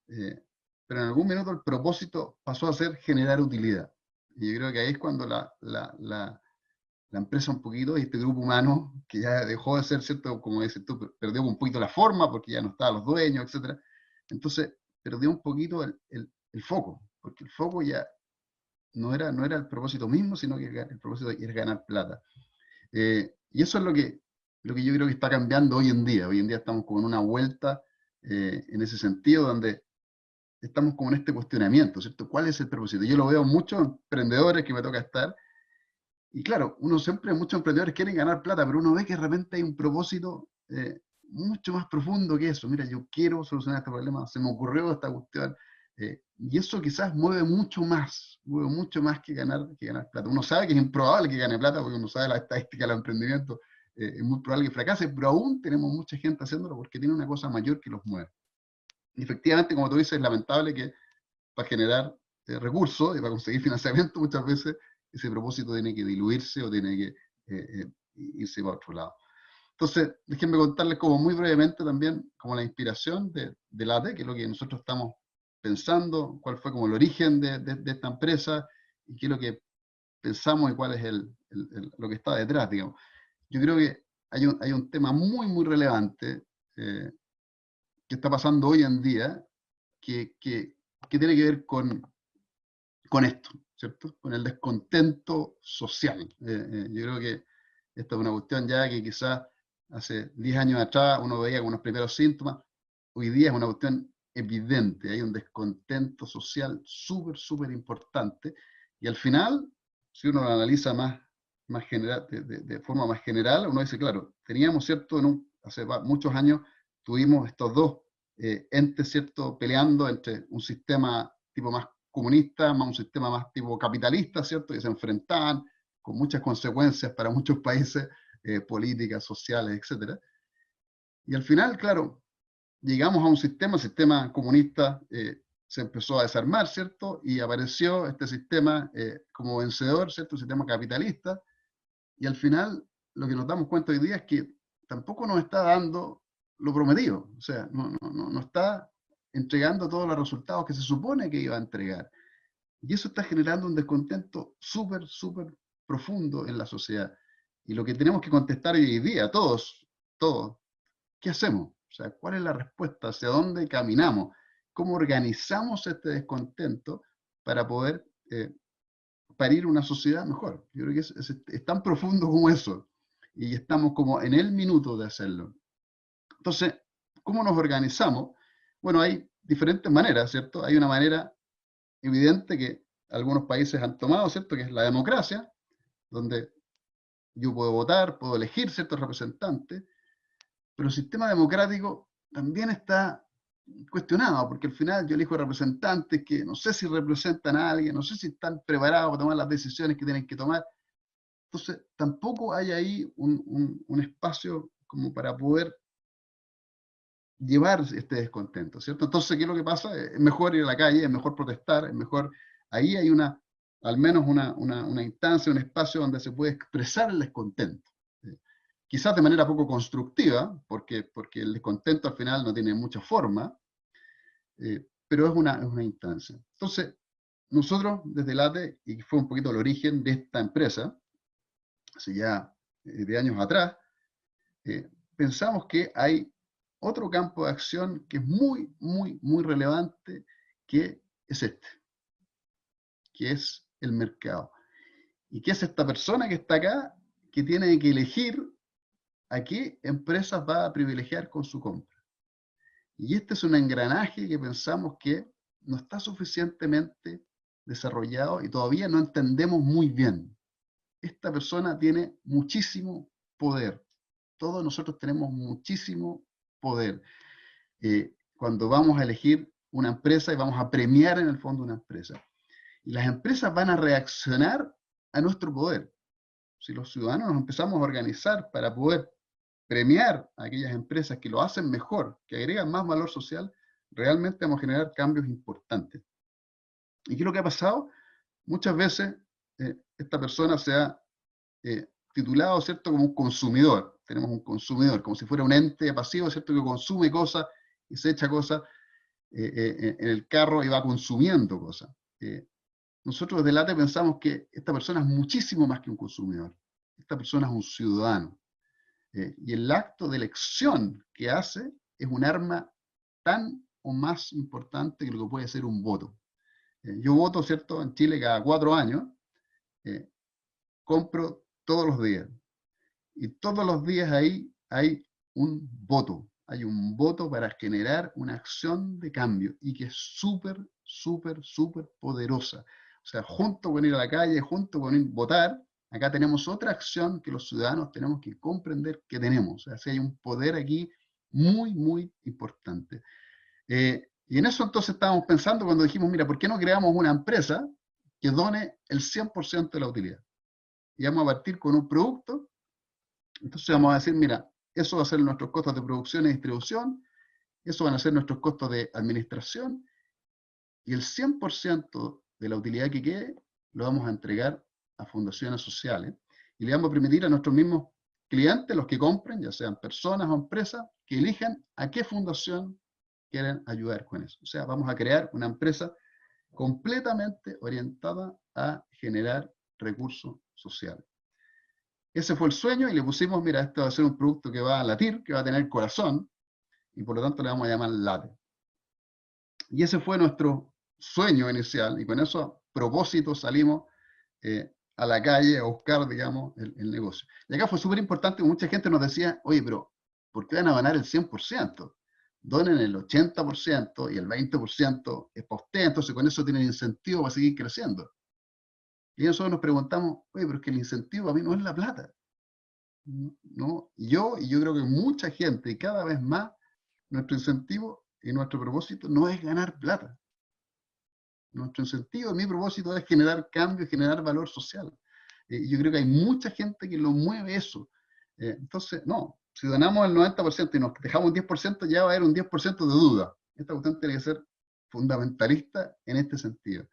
Pero en algún minuto el propósito pasó a ser generar utilidad. Y yo creo que ahí es cuando la la empresa un poquito y este grupo humano que ya dejó de ser, ¿cierto? Como dices tú, perdió un poquito la forma porque ya no estaban los dueños, etc. Entonces, perdió un poquito el foco, porque el foco ya no era el propósito mismo, sino que el propósito era ganar plata. Y eso es lo que yo creo que está cambiando hoy en día. Hoy en día estamos como en una vuelta en ese sentido, donde estamos como en este cuestionamiento, ¿cierto? ¿Cuál es el propósito? Yo lo veo en muchos emprendedores que me toca estar, y claro, muchos emprendedores quieren ganar plata, pero uno ve que de repente hay un propósito mucho más profundo que eso. Mira, yo quiero solucionar este problema, se me ocurrió esta cuestión, y eso quizás mueve mucho más que ganar plata. Uno sabe que es improbable que gane plata, porque uno sabe la estadística del emprendimiento, es muy probable que fracase, pero aún tenemos mucha gente haciéndolo porque tiene una cosa mayor que los mueve. Y efectivamente, como tú dices, es lamentable que para generar recursos y para conseguir financiamiento muchas veces ese propósito tiene que diluirse o tiene que irse para otro lado. Entonces, déjenme contarles como muy brevemente también como la inspiración de LATE, que es lo que nosotros estamos pensando, cuál fue como el origen de esta empresa y qué es lo que pensamos y cuál es lo que está detrás, digamos. Yo creo que hay un tema muy relevante que está pasando hoy en día que tiene que ver con esto, ¿cierto? Con el descontento social. Yo creo que esta es una cuestión ya que quizás hace 10 años atrás uno veía como unos primeros síntomas, hoy día es una cuestión evidente, hay un descontento social súper importante, y al final, si uno lo analiza más general, de forma más general, uno dice, claro, teníamos, ¿cierto? Hace muchos años tuvimos estos dos entes, ¿cierto? Peleando entre un sistema tipo más comunista, más un sistema más tipo capitalista, ¿cierto? Que se enfrentaban con muchas consecuencias para muchos países, políticas, sociales, etc. Y al final, claro, llegamos a un sistema, el sistema comunista se empezó a desarmar, ¿cierto? Y apareció este sistema como vencedor, ¿cierto? El sistema capitalista. Y al final, lo que nos damos cuenta hoy día es que tampoco nos está dando lo prometido. O sea, no está entregando todos los resultados que se supone que iba a entregar. Y eso está generando un descontento súper profundo en la sociedad. Y lo que tenemos que contestar hoy día, todos, ¿qué hacemos? O sea, ¿cuál es la respuesta? ¿Hacia dónde caminamos? ¿Cómo organizamos este descontento para poder parir una sociedad mejor? Yo creo que es tan profundo como eso. Y estamos como en el minuto de hacerlo. Entonces, ¿cómo nos organizamos? Bueno, hay diferentes maneras, ¿cierto? Hay una manera evidente que algunos países han tomado, ¿cierto? Que es la democracia, donde yo puedo votar, puedo elegir ciertos representantes, pero el sistema democrático también está cuestionado, porque al final yo elijo representantes que no sé si representan a alguien, no sé si están preparados para tomar las decisiones que tienen que tomar. Entonces, tampoco hay ahí un espacio como para poder llevar este descontento, ¿cierto? Entonces, ¿qué es lo que pasa? Es mejor ir a la calle, es mejor protestar, es mejor... Ahí hay al menos una instancia, un espacio donde se puede expresar el descontento. Quizás de manera poco constructiva, porque el descontento al final no tiene mucha forma, pero es una instancia. Entonces, nosotros desde LATE, y fue un poquito el origen de esta empresa, hace ya de años atrás, pensamos que hay otro campo de acción que es muy relevante, que es este, que es el mercado. Y que es esta persona que está acá, que tiene que elegir a qué empresas va a privilegiar con su compra. Y este es un engranaje que pensamos que no está suficientemente desarrollado y todavía no entendemos muy bien. Esta persona tiene muchísimo poder. Todos nosotros tenemos muchísimo poder. Cuando vamos a elegir una empresa y vamos a premiar en el fondo una empresa. Y las empresas van a reaccionar a nuestro poder. Si los ciudadanos nos empezamos a organizar para poder premiar a aquellas empresas que lo hacen mejor, que agregan más valor social, realmente vamos a generar cambios importantes. ¿Y qué es lo que ha pasado? Muchas veces esta persona se ha titulado, ¿cierto?, como un consumidor. Tenemos un consumidor, como si fuera un ente pasivo, ¿cierto?, que consume cosas y se echa cosas en el carro y va consumiendo cosas. Nosotros desde LATE pensamos que esta persona es muchísimo más que un consumidor. esta persona es un ciudadano. Y el acto de elección que hace es un arma tan o más importante que lo que puede ser un voto. Yo voto, ¿cierto?, en Chile cada 4 años, compro todos los días. Y todos los días ahí hay un voto para generar una acción de cambio y que es súper, súper, súper poderosa. O sea, junto con ir a la calle, junto con ir a votar, acá tenemos otra acción que los ciudadanos tenemos que comprender que tenemos. O sea, hay un poder aquí muy, muy importante. Y en eso entonces estábamos pensando cuando dijimos, mira, ¿por qué no creamos una empresa que done el 100% de la utilidad? Y vamos a partir con un producto. Entonces vamos a decir, mira, eso va a ser nuestros costos de producción y distribución, eso van a ser nuestros costos de administración, y el 100% de la utilidad que quede lo vamos a entregar a fundaciones sociales, y le vamos a permitir a nuestros mismos clientes, los que compren, ya sean personas o empresas, que elijan a qué fundación quieren ayudar con eso. O sea, vamos a crear una empresa completamente orientada a generar recursos sociales. Ese fue el sueño y le pusimos, mira, esto va a ser un producto que va a latir, que va a tener corazón, y por lo tanto le vamos a llamar Late. Y ese fue nuestro sueño inicial, y con eso propósito salimos a la calle a buscar, digamos, el negocio. Y acá fue súper importante, mucha gente nos decía, oye, pero ¿por qué van a donar el 100%? Donen el 80% y el 20% es para usted, entonces con eso tienen incentivo para seguir creciendo. Y nosotros nos preguntamos, oye, pero es que el incentivo a mí no es la plata. ¿No? Y yo creo que mucha gente, y cada vez más, nuestro incentivo y nuestro propósito no es ganar plata. Nuestro incentivo y mi propósito es generar cambio, generar valor social. Yo creo que hay mucha gente que lo mueve eso. Entonces, no, si donamos el 90% y nos dejamos un 10%, ya va a haber un 10% de duda. Esta cuestión tiene que ser fundamentalista en este sentido.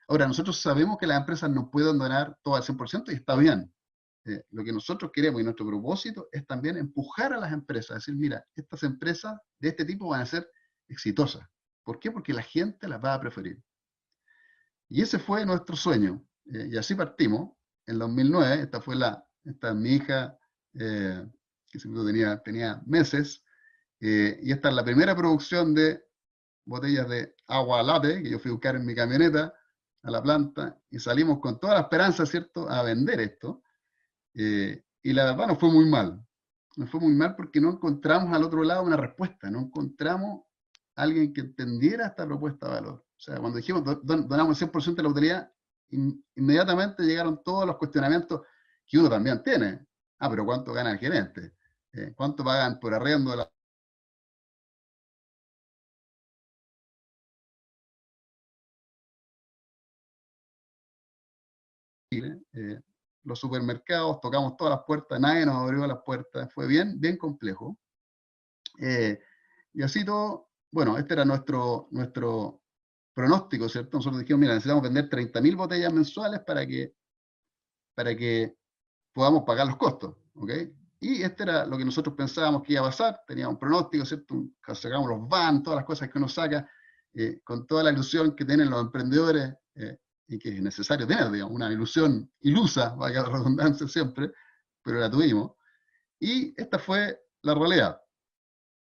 Ahora, nosotros sabemos que las empresas no pueden donar todo al 100% y está bien. Lo que nosotros queremos y nuestro propósito es también empujar a las empresas, decir, mira, estas empresas de este tipo van a ser exitosas. ¿Por qué? Porque la gente las va a preferir. Y ese fue nuestro sueño. Y así partimos. En 2009, esta es mi hija, que siempre tenía meses, y esta es la primera producción de botellas de agua Late, que yo fui a buscar en mi camioneta a la planta, y salimos con toda la esperanza, ¿cierto?, a vender esto. Y la verdad nos fue muy mal. Nos fue muy mal porque no encontramos al otro lado una respuesta, no encontramos a alguien que entendiera esta propuesta de valor. O sea, cuando dijimos donamos el 100% de la utilidad, inmediatamente llegaron todos los cuestionamientos que uno también tiene. Ah, pero ¿cuánto gana el gerente? ¿Cuánto pagan por arriendo de la... los supermercados, tocamos todas las puertas, nadie nos abrió las puertas, fue bien, bien complejo. Y así todo, bueno, este era nuestro pronóstico, ¿cierto? Nosotros dijimos, mira, necesitamos vender 30.000 botellas mensuales para que podamos pagar los costos, ¿ok? Y este era lo que nosotros pensábamos que iba a pasar, teníamos un pronóstico, ¿cierto? Sacamos los van, todas las cosas que uno saca, con toda la ilusión que tienen los emprendedores, y que es necesario tener, digamos, una ilusión ilusa, valga la redundancia siempre, pero la tuvimos. Y esta fue la realidad.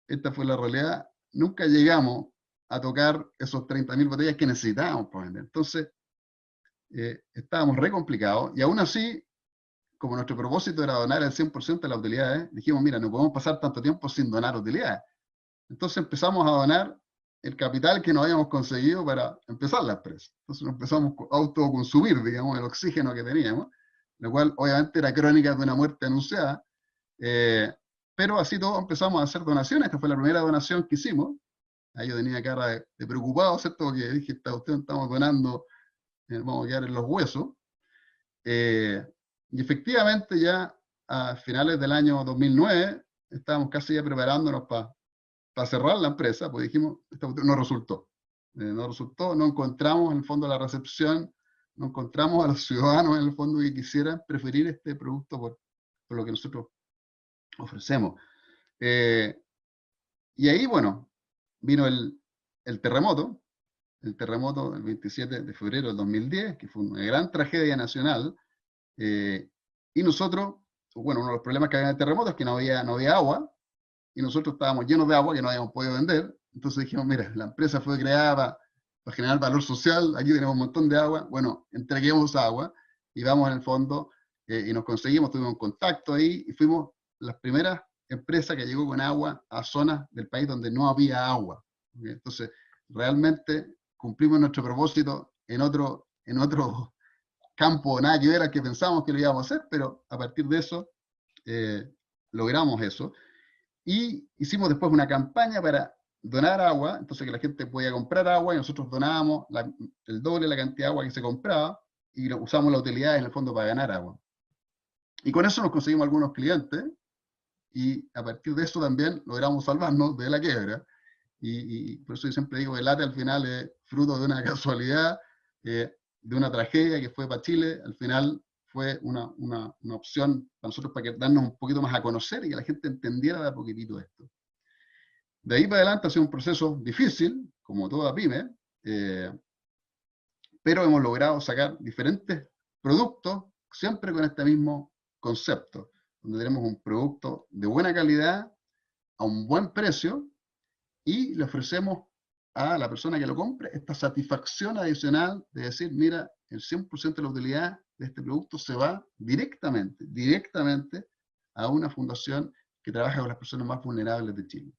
Esta fue la realidad. Nunca llegamos a tocar esos 30.000 botellas que necesitábamos para vender. Entonces, estábamos re complicados, y aún así, como nuestro propósito era donar el 100% de las utilidades, dijimos, mira, no podemos pasar tanto tiempo sin donar utilidades. Entonces empezamos a donar el capital que nos habíamos conseguido para empezar la empresa. Entonces nos empezamos a autoconsumir, digamos, el oxígeno que teníamos, lo cual obviamente era crónica de una muerte anunciada, pero así todo empezamos a hacer donaciones. Esta fue la primera donación que hicimos. Ahí yo tenía cara de preocupado, ¿cierto? Porque dije, usted estamos donando, vamos a quedar en los huesos. Y efectivamente ya a finales del año 2009 estábamos casi ya preparándonos para cerrar la empresa, pues dijimos, no resultó. No resultó, no encontramos en el fondo la recepción, no encontramos a los ciudadanos en el fondo que quisieran preferir este producto por lo que nosotros ofrecemos. Y ahí, bueno, vino el terremoto del 27 de febrero del 2010, que fue una gran tragedia nacional, Y nosotros, bueno, uno de los problemas que había en el terremoto es que no había agua, y nosotros estábamos llenos de agua que no habíamos podido vender. Entonces dijimos, mira, la empresa fue creada para generar valor social, aquí tenemos un montón de agua, bueno, entreguemos agua, y vamos en el fondo, y nos conseguimos, tuvimos un contacto ahí, y fuimos las primeras empresas que llegó con agua a zonas del país donde no había agua. Entonces, realmente cumplimos nuestro propósito en otro campo, nada que ver al que pensábamos que lo íbamos a hacer, pero a partir de eso, logramos eso. Y hicimos después una campaña para donar agua, entonces que la gente podía comprar agua y nosotros donábamos el doble de la cantidad de agua que se compraba y usamos la utilidad en el fondo para ganar agua. Y con eso nos conseguimos algunos clientes y a partir de eso también logramos salvarnos de la quiebra. Y por eso yo siempre digo que el ATE al final es fruto de una casualidad, de una tragedia que fue para Chile, al final fue una opción para nosotros para darnos un poquito más a conocer y que la gente entendiera de a poquitito esto. De ahí para adelante ha sido un proceso difícil, como toda pyme, pero hemos logrado sacar diferentes productos, siempre con este mismo concepto, donde tenemos un producto de buena calidad, a un buen precio, y le ofrecemos a la persona que lo compre esta satisfacción adicional de decir, mira, el 100% de la utilidad de este producto se va directamente a una fundación que trabaja con las personas más vulnerables de Chile.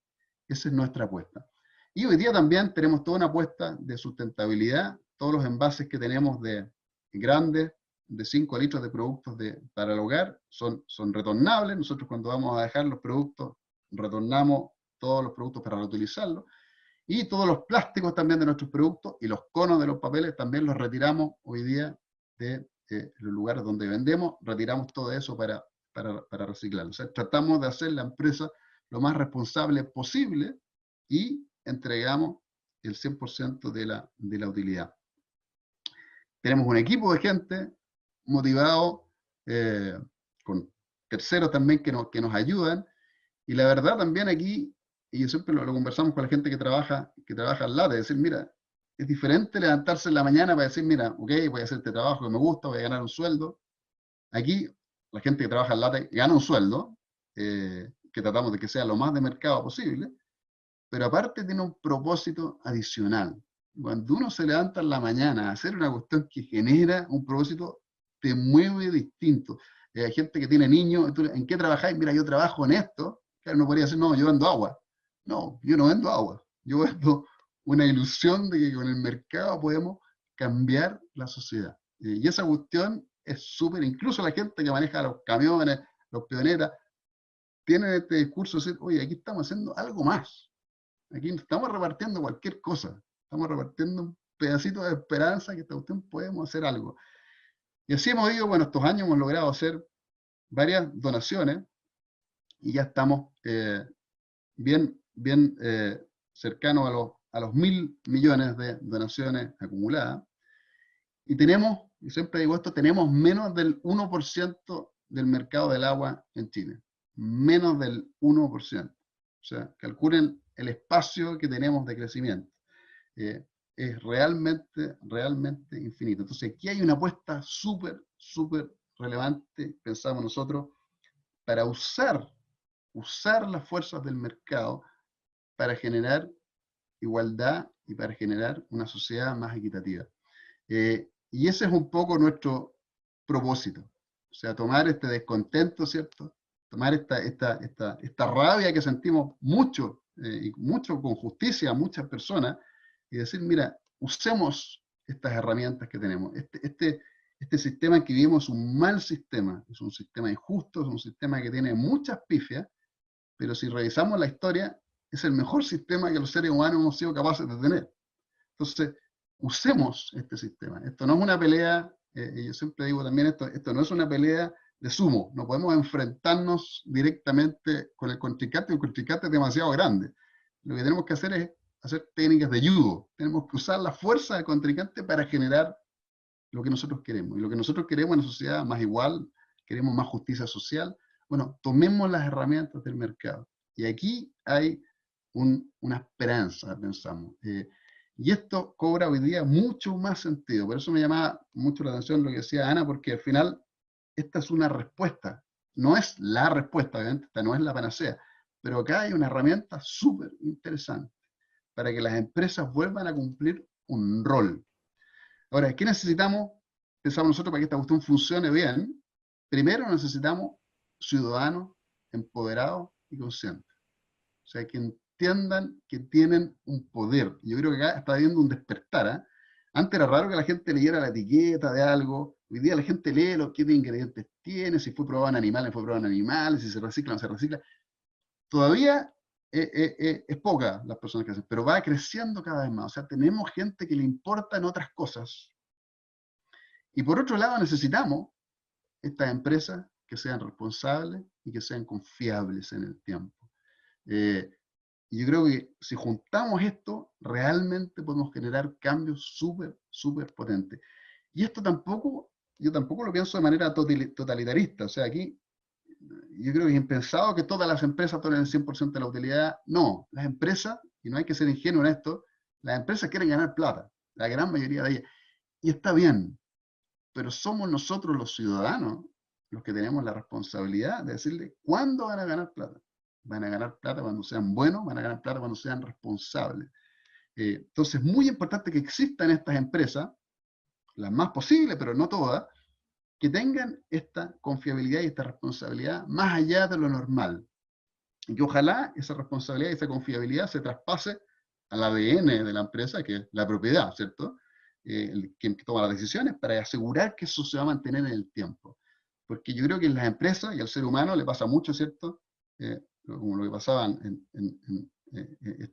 Esa es nuestra apuesta. Y hoy día también tenemos toda una apuesta de sustentabilidad. Todos los envases que tenemos de grandes, de 5 litros de productos para el hogar, son retornables. Nosotros cuando vamos a dejar los productos, retornamos todos los productos para reutilizarlos. Y todos los plásticos también de nuestros productos y los conos de los papeles también los retiramos hoy día de los lugares donde vendemos, retiramos todo eso para reciclarlo. O sea, tratamos de hacer la empresa lo más responsable posible y entregamos el 100% de la utilidad. Tenemos un equipo de gente motivado, con terceros también que nos ayudan, y la verdad también aquí, y yo siempre lo conversamos con la gente que trabaja al lado, de decir, mira, es diferente levantarse en la mañana para decir, mira, ok, voy a hacer este trabajo que me gusta, voy a ganar un sueldo. Aquí, la gente que trabaja al lado gana un sueldo, que tratamos de que sea lo más de mercado posible, pero aparte tiene un propósito adicional. Cuando uno se levanta en la mañana a hacer una cuestión que genera un propósito, te mueve distinto. Hay gente que tiene niños, ¿en qué trabajáis? Mira, yo trabajo en esto. Claro, no podría decir, no, yo vendo agua. No, yo no vendo agua. Yo vendo una ilusión de que con el mercado podemos cambiar la sociedad. Y esa cuestión es súper, incluso la gente que maneja los camiones, los pioneras, tienen este discurso de decir, oye, aquí estamos haciendo algo más. Aquí no estamos repartiendo cualquier cosa. Estamos repartiendo un pedacito de esperanza que esta cuestión podemos hacer algo. Y así hemos ido, bueno, estos años hemos logrado hacer varias donaciones y ya estamos bien cercanos a los 1.000 millones de donaciones acumuladas. Y tenemos, y siempre digo esto, tenemos menos del 1% del mercado del agua en Chile. Menos del 1%. O sea, calculen el espacio que tenemos de crecimiento. Es realmente infinito. Entonces aquí hay una apuesta súper relevante, pensamos nosotros, para usar las fuerzas del mercado para generar igualdad y para generar una sociedad más equitativa. Y ese es un poco nuestro propósito. O sea, tomar este descontento, ¿cierto? Tomar esta rabia que sentimos mucho, y mucho con justicia a muchas personas, y decir, mira, usemos estas herramientas que tenemos. Este sistema en que vivimos es un mal sistema, es un sistema injusto, es un sistema que tiene muchas pifias, pero si revisamos la historia, es el mejor sistema que los seres humanos hemos sido capaces de tener. Entonces, usemos este sistema. Esto no es una pelea, yo siempre digo también esto no es una pelea de sumo, no podemos enfrentarnos directamente con el contrincante es demasiado grande. Lo que tenemos que hacer es hacer técnicas de judo, tenemos que usar la fuerza del contrincante para generar lo que nosotros queremos. Y lo que nosotros queremos es una sociedad más igual, queremos más justicia social. Bueno, tomemos las herramientas del mercado. Y aquí hay una esperanza, pensamos. Y esto cobra hoy día mucho más sentido. Por eso me llamaba mucho la atención lo que decía Ana, porque al final esta es una respuesta. No es la respuesta, obviamente, esta no es la panacea, pero acá hay una herramienta súper interesante para que las empresas vuelvan a cumplir un rol. Ahora, ¿qué necesitamos? Pensamos nosotros para que esta cuestión funcione bien. Primero necesitamos ciudadanos empoderados y conscientes. O sea, que entiendan que tienen un poder. Yo creo que acá está habiendo un despertar. ¿Eh? Antes era raro que la gente leyera la etiqueta de algo. Hoy día la gente lee lo que ingredientes tiene, si fue probado en animales, fue probado en animales, si se recicla o no se recicla. Todavía es poca las personas que hacen, pero va creciendo cada vez más. O sea, tenemos gente que le importan otras cosas. Y por otro lado, necesitamos estas empresas que sean responsables y que sean confiables en el tiempo. Y yo creo que si juntamos esto, realmente podemos generar cambios súper, súper potentes. Y esto tampoco, yo tampoco lo pienso de manera totalitarista. O sea, aquí yo creo que es impensado que todas las empresas tomen el 100% de la utilidad. No, las empresas, y no hay que ser ingenuo en esto, las empresas quieren ganar plata, la gran mayoría de ellas. Y está bien, pero somos nosotros los ciudadanos los que tenemos la responsabilidad de decirle cuándo van a ganar plata. Van a ganar plata cuando sean buenos, van a ganar plata cuando sean responsables. Entonces es muy importante que existan estas empresas, las más posibles, pero no todas, que tengan esta confiabilidad y esta responsabilidad más allá de lo normal. Y que ojalá esa responsabilidad y esa confiabilidad se traspase al ADN de la empresa, que es la propiedad, ¿cierto? Quien toma las decisiones para asegurar que eso se va a mantener en el tiempo. Porque yo creo que en las empresas y al ser humano le pasa mucho, ¿cierto? Como lo que pasaba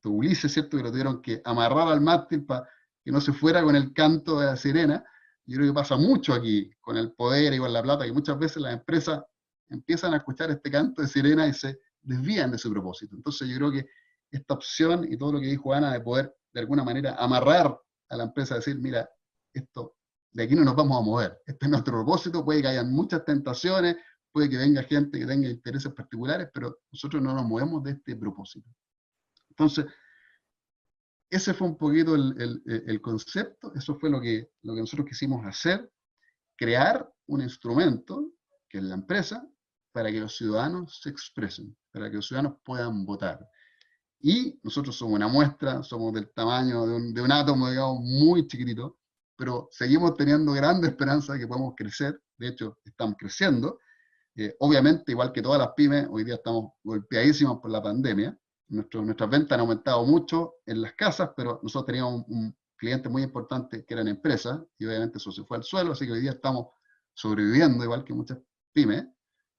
Ulises, ¿cierto? Que lo tuvieron que amarrar al mástil para que no se fuera con el canto de la sirena. Yo creo que pasa mucho aquí con el poder y con la plata, que muchas veces las empresas empiezan a escuchar este canto de sirena y se desvían de su propósito. Entonces yo creo que esta opción y todo lo que dijo Ana de poder de alguna manera amarrar a la empresa, decir, mira, esto, de aquí no nos vamos a mover, este es nuestro propósito, puede que hayan muchas tentaciones, puede que venga gente que tenga intereses particulares, pero nosotros no nos movemos de este propósito. Entonces, ese fue un poquito el concepto, eso fue lo que nosotros quisimos hacer, crear un instrumento, que es la empresa, para que los ciudadanos se expresen, para que los ciudadanos puedan votar. Y nosotros somos una muestra, somos del tamaño de un átomo, digamos, muy chiquitito, pero seguimos teniendo grande esperanza de que podamos crecer, de hecho, estamos creciendo. Obviamente, igual que todas las pymes, hoy día estamos golpeadísimos por la pandemia. Nuestras ventas han aumentado mucho en las casas, pero nosotros teníamos un cliente muy importante que eran empresas, y obviamente eso se fue al suelo, así que hoy día estamos sobreviviendo, igual que muchas pymes,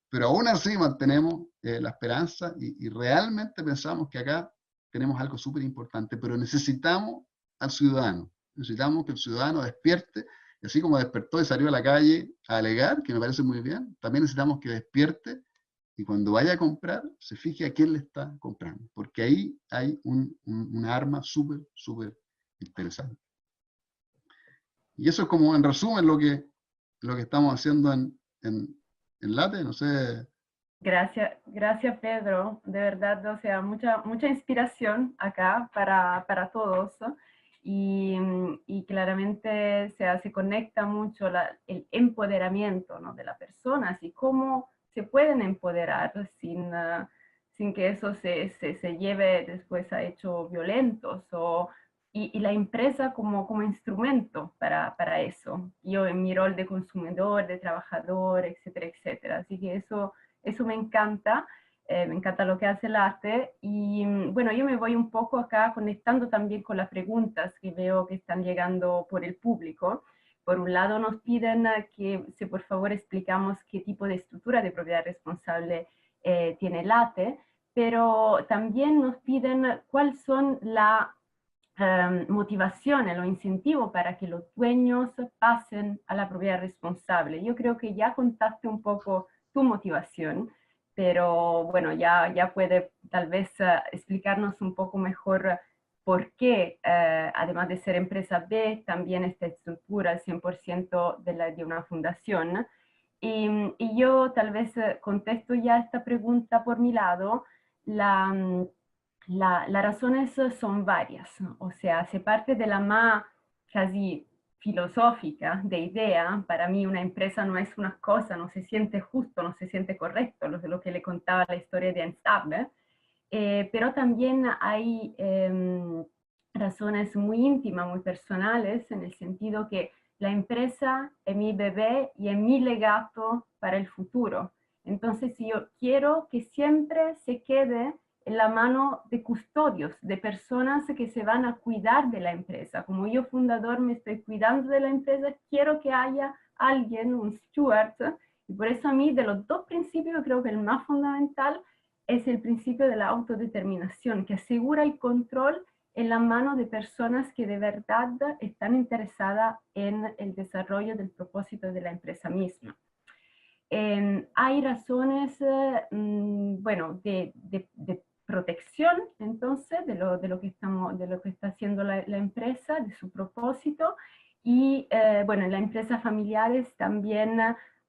pero aún así mantenemos la esperanza y realmente pensamos que acá tenemos algo súper importante, pero necesitamos al ciudadano, necesitamos que el ciudadano despierte, y así como despertó y salió a la calle a alegar, que me parece muy bien, también necesitamos que despierte y cuando vaya a comprar, se fije a quién le está comprando, porque ahí hay una arma súper, súper interesante. Y eso es como en resumen lo que estamos haciendo en Late, no sé. Gracias Pedro, de verdad, o sea, mucha inspiración acá para todos. Y claramente se conecta mucho el empoderamiento, ¿no?, de la persona, así cómo se pueden empoderar sin que eso se lleve después a hechos violentos, y la empresa como instrumento para eso. Yo en mi rol de consumidor, de trabajador, etcétera, etcétera. Así que eso me encanta lo que hace Late. Y bueno, yo me voy un poco acá conectando también con las preguntas que veo que están llegando por el público. Por un lado nos piden que si por favor explicamos qué tipo de estructura de propiedad responsable tiene Late, pero también nos piden cuáles son las motivaciones, los incentivos para que los dueños pasen a la propiedad responsable. Yo creo que ya contaste un poco tu motivación, pero bueno, ya puede tal vez explicarnos un poco mejor por qué, además de ser empresa B, también esta estructura al 100% de una fundación. Y yo tal vez contesto ya esta pregunta por mi lado. Las razones son varias, ¿no? O sea, se parte de la más casi filosófica, de idea. Para mí una empresa no es una cosa, no se siente justo, no se siente correcto, lo que le contaba la historia de Einstein, pero también hay razones muy íntimas, muy personales, en el sentido que la empresa es mi bebé y es mi legado para el futuro. Entonces yo quiero que siempre se quede en la mano de custodios, de personas que se van a cuidar de la empresa. Como yo fundador me estoy cuidando de la empresa, quiero que haya alguien, un steward, y por eso a mí de los dos principios creo que el más fundamental es el principio de la autodeterminación, que asegura el control en la mano de personas que de verdad están interesadas en el desarrollo del propósito de la empresa misma. Hay razones, bueno, de protección, entonces, de lo que está haciendo la empresa, de su propósito, y bueno, en las empresas familiares también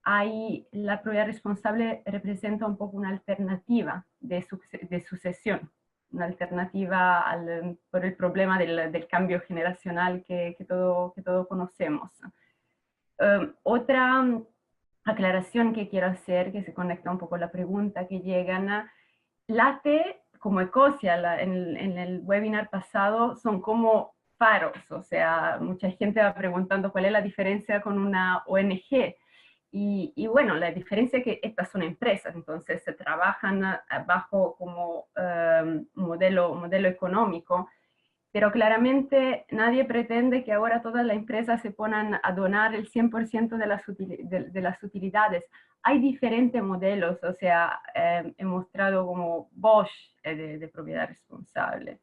hay, la propiedad responsable representa un poco una alternativa de sucesión, una alternativa por el problema del cambio generacional que todos conocemos. Otra aclaración que quiero hacer, que se conecta un poco a la pregunta que llegan a LATE, como Ecosia, en el webinar pasado, son como faros, o sea, mucha gente va preguntando cuál es la diferencia con una ONG. Y bueno, la diferencia es que estas son empresas, entonces se trabajan bajo como modelo económico, pero claramente nadie pretende que ahora todas las empresas se pongan a donar el 100% de las utilidades. Hay diferentes modelos, o sea, he mostrado como Bosch de propiedad responsable,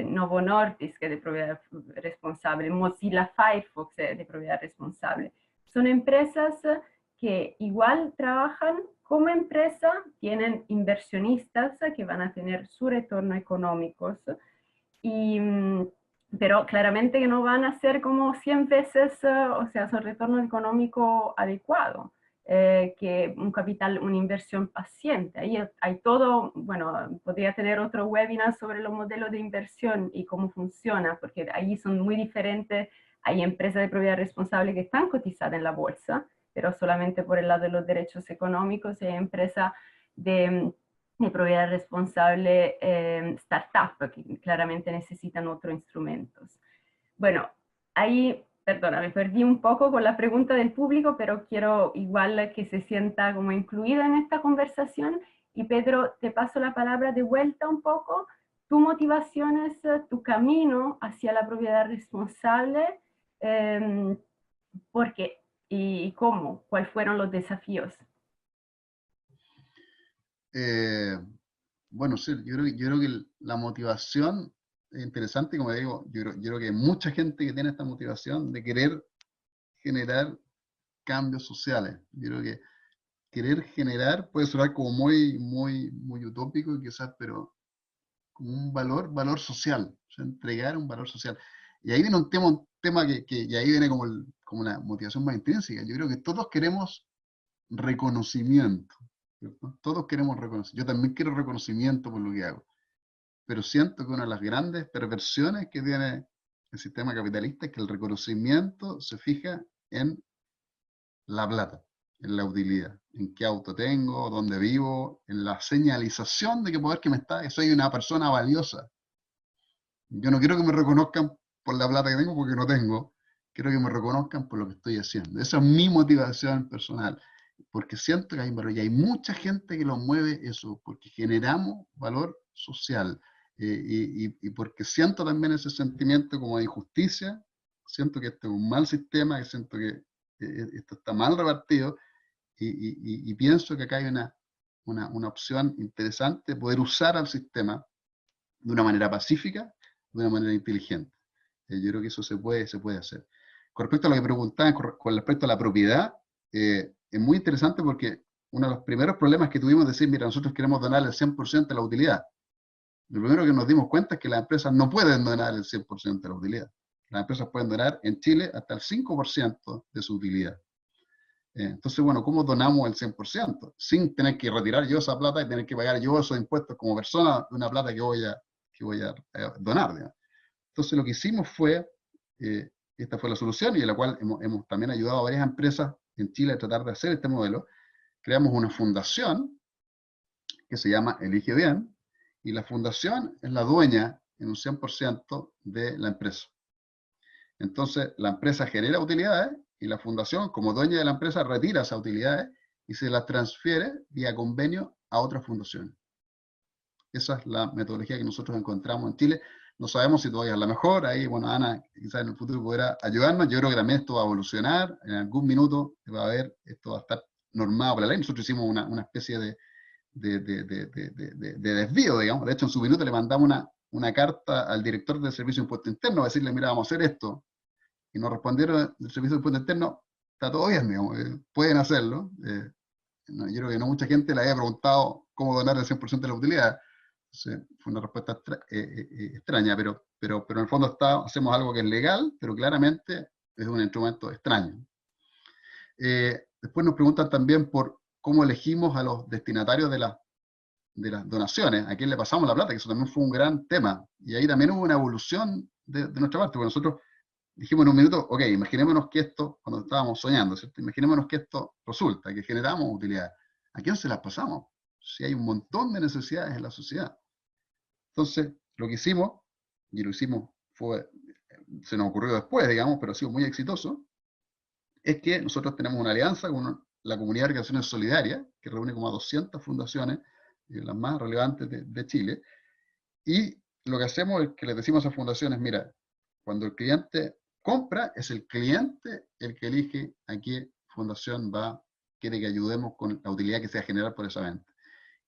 Novo Nordisk de propiedad responsable, Mozilla Firefox de propiedad responsable. Son empresas que igual trabajan como empresa, tienen inversionistas que van a tener su retorno económico, y, pero claramente que no van a ser como 100 veces, o sea, su retorno económico adecuado, que un capital, una inversión paciente. Ahí hay todo, bueno, podría tener otro webinar sobre los modelos de inversión y cómo funciona, porque ahí son muy diferentes. Hay empresas de propiedad responsable que están cotizadas en la bolsa, pero solamente por el lado de los derechos económicos, y hay empresas de propiedad responsable startup, que claramente necesitan otros instrumentos. Bueno, ahí, perdona, me perdí un poco con la pregunta del público, pero quiero igual que se sienta como incluido en esta conversación. Y Pedro, te paso la palabra de vuelta un poco. Tu motivación es tu camino hacia la propiedad responsable, ¿por qué? ¿Y cómo? ¿Cuáles fueron los desafíos? Bueno, sí, yo creo que la motivación es interesante, como digo, yo creo que hay mucha gente que tiene esta motivación de querer generar cambios sociales. Yo creo que querer generar puede sonar como muy utópico quizás, pero como un valor social, o sea, entregar un valor social. Y ahí viene un tema que y ahí viene como la motivación más intrínseca. Yo creo que todos queremos reconocimiento, ¿cierto? Todos queremos reconocimiento. Yo también quiero reconocimiento por lo que hago. Pero siento que una de las grandes perversiones que tiene el sistema capitalista es que el reconocimiento se fija en la plata, en la utilidad, en qué auto tengo, dónde vivo, en la señalización de que poder que me está, que soy una persona valiosa. Yo no quiero que me reconozcan por la plata que tengo porque no tengo, quiero que me reconozcan por lo que estoy haciendo. Esa es mi motivación personal, porque siento que hay valor y hay mucha gente que lo mueve eso, porque generamos valor social. Y porque siento también ese sentimiento como de injusticia, siento que este es un mal sistema, que siento que esto está mal repartido, y pienso que acá hay una opción interesante de poder usar al sistema de una manera pacífica, de una manera inteligente. Yo creo que eso se puede hacer. Con respecto a lo que preguntaban, con respecto a la propiedad, es muy interesante porque uno de los primeros problemas que tuvimos es decir, mira, nosotros queremos donar el 100% de la utilidad. Lo primero que nos dimos cuenta es que las empresas no pueden donar el 100% de la utilidad. Las empresas pueden donar en Chile hasta el 5% de su utilidad. Entonces, bueno, ¿cómo donamos el 100%? Sin tener que retirar yo esa plata y tener que pagar yo esos impuestos como persona de una plata que voy a donar. Digamos. Entonces, lo que hicimos fue esta fue la solución, y en la cual hemos también ayudado a varias empresas en Chile a tratar de hacer este modelo. Creamos una fundación que se llama Elige Bien, y la fundación es la dueña en un 100% de la empresa. Entonces, la empresa genera utilidades y la fundación, como dueña de la empresa, retira esas utilidades y se las transfiere vía convenio a otras fundaciones. Esa es la metodología que nosotros encontramos en Chile. No sabemos si todavía es la mejor. Ahí, bueno, Ana quizás en el futuro podrá ayudarnos. Yo creo que también esto va a evolucionar. En algún minuto va a haber, esto va a estar normado por la ley. Nosotros hicimos una especie de desvío, digamos. De hecho, en su minuto le mandamos una carta al director del Servicio de Impuesto Interno a decirle, mira, vamos a hacer esto. Y nos respondieron del Servicio de Impuesto Interno, está todo bien, digamos, pueden hacerlo. No, yo creo que no mucha gente le haya preguntado cómo donar el 100% de la utilidad. Entonces, fue una respuesta extraña, pero en el fondo hacemos algo que es legal, pero claramente es un instrumento extraño. Después nos preguntan también por cómo elegimos a los destinatarios de las donaciones, a quién le pasamos la plata, que eso también fue un gran tema. Y ahí también hubo una evolución de nuestra parte, porque nosotros dijimos en un minuto, ok, imaginémonos que esto, cuando estábamos soñando, ¿cierto? Imaginémonos que esto resulta, que generamos utilidad. ¿A quién se las pasamos? Si hay un montón de necesidades en la sociedad. Entonces, lo que hicimos, y lo hicimos, se nos ocurrió después, digamos, pero ha sido muy exitoso, es que nosotros tenemos una alianza con la Comunidad de Organizaciones Solidarias, que reúne como a 200 fundaciones, las más relevantes de Chile, y lo que hacemos es que les decimos a esas fundaciones, mira, cuando el cliente compra, es el cliente el que elige a qué fundación quiere que ayudemos con la utilidad que se va a generar por esa venta.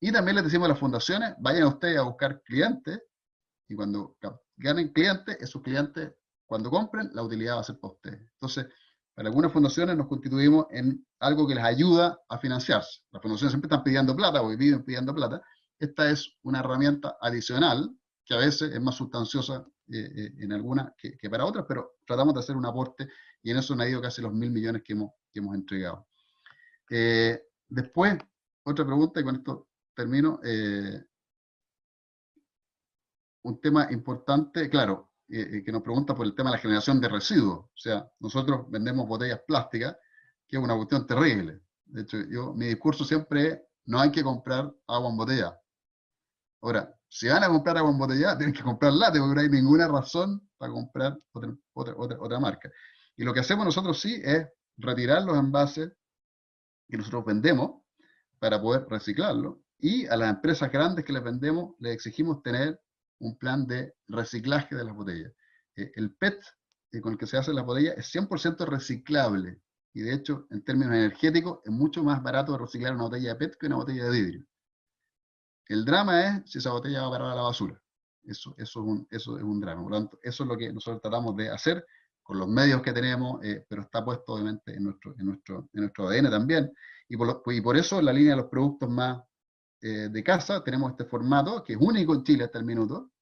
Y también les decimos a las fundaciones, vayan ustedes a buscar clientes, y cuando ganen clientes, esos clientes, cuando compren, la utilidad va a ser para ustedes. Entonces, para algunas fundaciones nos constituimos en algo que les ayuda a financiarse. Las fundaciones siempre están pidiendo plata, o viven pidiendo plata. Esta es una herramienta adicional, que a veces es más sustanciosa en algunas que para otras, pero tratamos de hacer un aporte, y en eso han ido casi los 1.000 millones que hemos entregado. Después, otra pregunta, y con esto termino. Un tema importante, claro, que nos pregunta por el tema de la generación de residuos. O sea, nosotros vendemos botellas plásticas, que es una cuestión terrible. De hecho, mi discurso siempre es, no hay que comprar agua en botella. Ahora, si van a comprar agua en botella, tienen que comprar látex, porque no hay ninguna razón para comprar otra marca. Y lo que hacemos nosotros sí es retirar los envases que nosotros vendemos para poder reciclarlo, y a las empresas grandes que les vendemos les exigimos tener un plan de reciclaje de las botellas. El PET con el que se hacen las botellas es 100% reciclable, y de hecho, en términos energéticos, es mucho más barato reciclar una botella de PET que una botella de vidrio. El drama es si esa botella va a parar a la basura. Eso es un drama. Por lo tanto, eso es lo que nosotros tratamos de hacer con los medios que tenemos, pero está puesto obviamente en nuestro ADN también. Y por eso en la línea de los productos más de casa tenemos este formato, que es único en Chile hasta el minuto,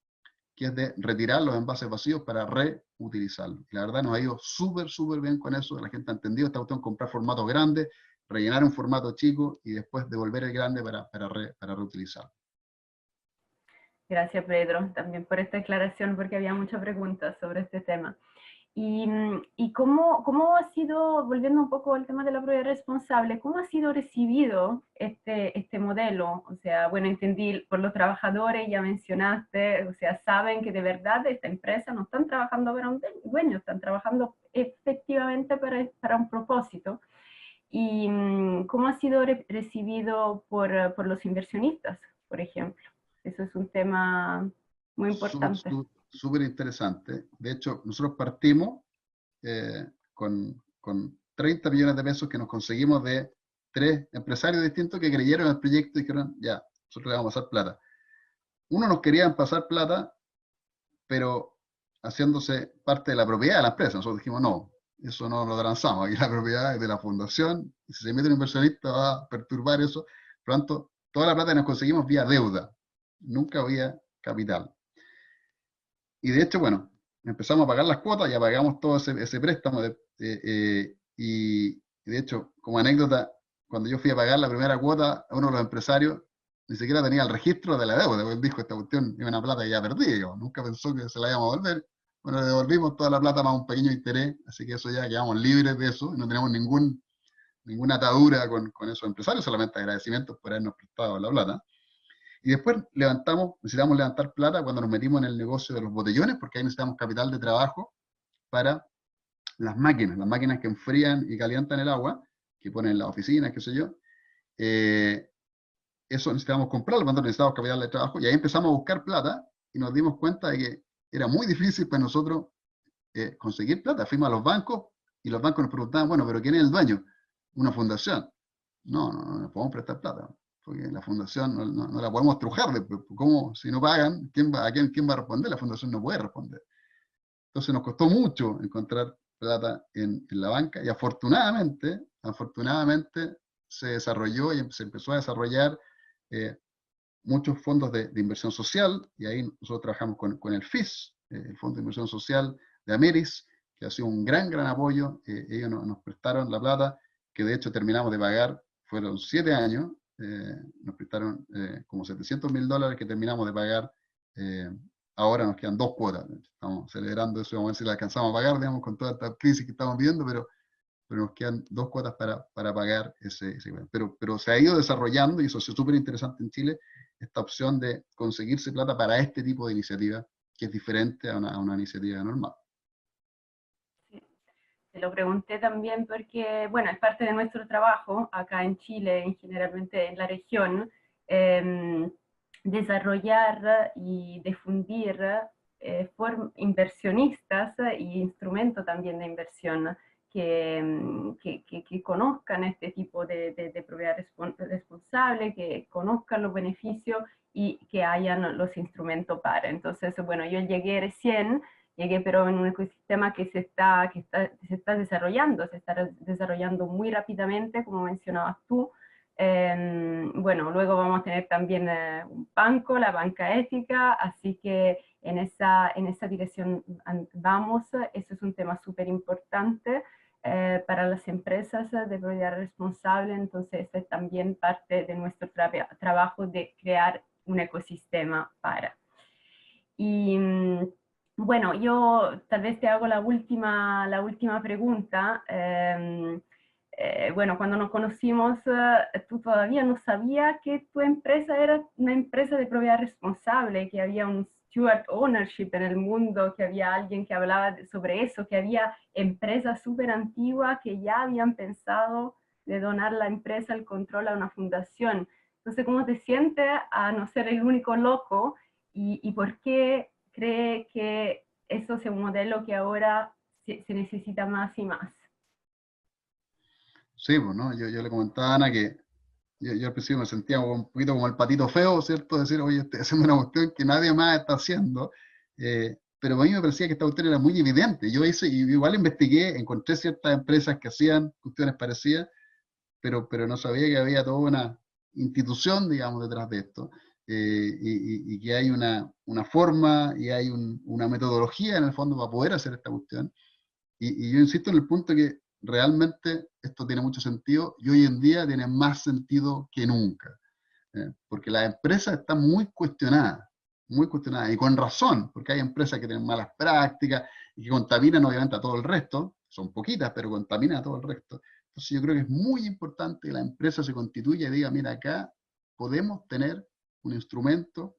que es de retirar los envases vacíos para reutilizarlos. Y la verdad nos ha ido súper bien con eso. La gente ha entendido esta cuestión, comprar formatos grandes, rellenar un formato chico y después devolver el grande para reutilizarlo. Gracias, Pedro, también por esta aclaración, porque había muchas preguntas sobre este tema. ¿Y cómo ha sido, volviendo un poco al tema de la propiedad responsable, cómo ha sido recibido este modelo? O sea, bueno, entendí por los trabajadores, ya mencionaste, o sea, saben que de verdad esta empresa no están trabajando para un dueño, están trabajando efectivamente para un propósito. ¿Y cómo ha sido recibido por los inversionistas, por ejemplo? Eso es un tema muy importante. Súper interesante. De hecho, nosotros partimos con 30 millones de pesos que nos conseguimos de 3 empresarios distintos que creyeron en el proyecto y dijeron, ya, nosotros le vamos a pasar plata. Uno nos querían pasar plata, pero haciéndose parte de la propiedad de la empresa. Nosotros dijimos, no, eso no lo transamos, aquí la propiedad es de la fundación, y si se mete un inversionista va a perturbar eso. Por lo tanto, toda la plata que nos conseguimos vía deuda, nunca vía capital. Y de hecho, bueno, empezamos a pagar las cuotas, ya pagamos todo ese préstamo, y de hecho, como anécdota, cuando yo fui a pagar la primera cuota, a uno de los empresarios ni siquiera tenía el registro de la deuda, porque él dijo, esta cuestión es una plata que ya perdí, nunca pensó que se la íbamos a volver. Bueno, le devolvimos toda la plata más un pequeño interés, así que eso ya quedamos libres de eso, no tenemos ninguna atadura con esos empresarios, solamente agradecimientos por habernos prestado la plata. Y después necesitamos levantar plata cuando nos metimos en el negocio de los botellones, porque ahí necesitamos capital de trabajo para las máquinas que enfrían y calientan el agua, que ponen en las oficinas, qué sé yo. Eso necesitábamos comprarlo, cuando necesitábamos capital de trabajo, y ahí empezamos a buscar plata, y nos dimos cuenta de que era muy difícil para nosotros conseguir plata. Fuimos a los bancos, y los bancos nos preguntaban, bueno, pero ¿quién es el dueño? Una fundación. No podemos prestar plata, porque la fundación no la podemos trujar. ¿Cómo? Si no pagan, ¿quién va a responder? La fundación no puede responder. Entonces nos costó mucho encontrar plata en la banca, y afortunadamente se desarrolló y se empezó a desarrollar muchos fondos de inversión social, y ahí nosotros trabajamos con el FIS, el Fondo de Inversión Social de Ameris, que ha sido un gran apoyo. Ellos nos prestaron la plata, que de hecho terminamos de pagar, fueron 7 años, nos prestaron como $700.000 que terminamos de pagar. Ahora nos quedan 2 cuotas, estamos celebrando eso, vamos a ver si la alcanzamos a pagar, digamos, con toda esta crisis que estamos viviendo, pero nos quedan 2 cuotas para pagar ese. Pero se ha ido desarrollando, y eso es súper interesante en Chile, esta opción de conseguirse plata para este tipo de iniciativa, que es diferente a una iniciativa normal. Sí. Te lo pregunté también porque, bueno, es parte de nuestro trabajo acá en Chile, generalmente en la región, desarrollar y difundir inversionistas e instrumentos también de inversión que conozcan este tipo de propiedad responsable, que conozcan los beneficios y que hayan los instrumentos para. Entonces, bueno, yo llegué pero en un ecosistema que se está desarrollando muy rápidamente, como mencionabas tú. Bueno, luego vamos a tener también un banco, la banca ética, así que en esa dirección vamos. Eso es un tema súper importante para las empresas de propiedad responsable, entonces este es también parte de nuestro trabajo de crear un ecosistema para. Y bueno, yo tal vez te hago la última pregunta. Bueno, cuando nos conocimos, tú todavía no sabías que tu empresa era una empresa de propiedad responsable, que había un steward ownership en el mundo, que había alguien que hablaba sobre eso, que había empresas súper antiguas que ya habían pensado de donar la empresa, el control a una fundación. Entonces, ¿cómo te sientes a no ser el único loco? ¿Y por qué cree que eso es un modelo que ahora se necesita más y más? Sí, pues, ¿no? Yo le comentaba a Ana que yo al principio me sentía un poquito como el patito feo, ¿cierto? Decir, oye, estoy haciendo una cuestión que nadie más está haciendo. Pero a mí me parecía que esta cuestión era muy evidente. Yo igual investigué, encontré ciertas empresas que hacían cuestiones parecidas, pero no sabía que había toda una institución, digamos, detrás de esto, y que hay una forma y hay una metodología en el fondo para poder hacer esta cuestión. Y yo insisto en el punto que realmente esto tiene mucho sentido, y hoy en día tiene más sentido que nunca, porque las empresas están muy cuestionadas, y con razón, porque hay empresas que tienen malas prácticas y que contaminan obviamente a todo el resto, son poquitas, pero contaminan a todo el resto. Entonces yo creo que es muy importante que la empresa se constituya y diga, mira, acá podemos tener un instrumento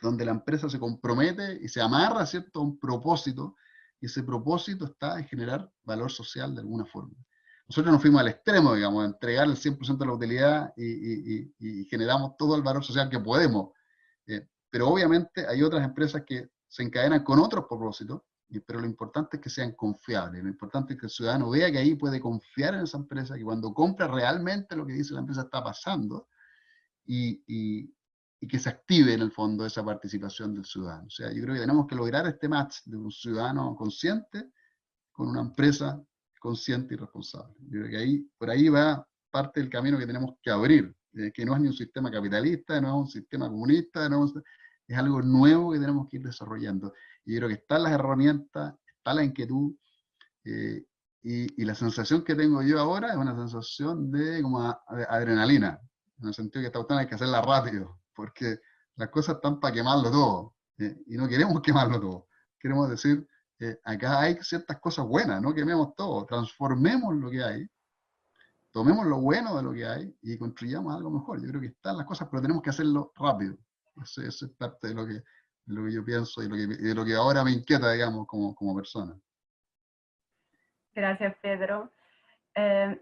donde la empresa se compromete y se amarra, ¿cierto?, a un propósito, y ese propósito está en generar valor social de alguna forma. Nosotros nos fuimos al extremo, digamos, a entregar el 100% de la utilidad, y generamos todo el valor social que podemos. Pero obviamente hay otras empresas que se encadenan con otros propósitos, pero lo importante es que sean confiables. Lo importante es que el ciudadano vea que ahí puede confiar en esa empresa, que cuando compra realmente lo que dice la empresa está pasando, y que se active en el fondo esa participación del ciudadano. O sea, yo creo que tenemos que lograr este match de un ciudadano consciente con una empresa consciente y responsable. Yo creo que por ahí va parte del camino que tenemos que abrir, que no es ni un sistema capitalista, no es un sistema comunista, es algo nuevo que tenemos que ir desarrollando. Y yo creo que están las herramientas, está la inquietud, y la sensación que tengo yo ahora es una sensación de como adrenalina, en el sentido que esta cuestión hay que hacerla rápido, porque las cosas están para quemarlo todo, y no queremos quemarlo todo. queremos decir, acá hay ciertas cosas buenas, no quememos todo, transformemos lo que hay, tomemos lo bueno de lo que hay y construyamos algo mejor. Yo creo que están las cosas, pero tenemos que hacerlo rápido. Eso es parte de lo que yo pienso y de lo que ahora me inquieta, digamos, como persona. Gracias, Pedro.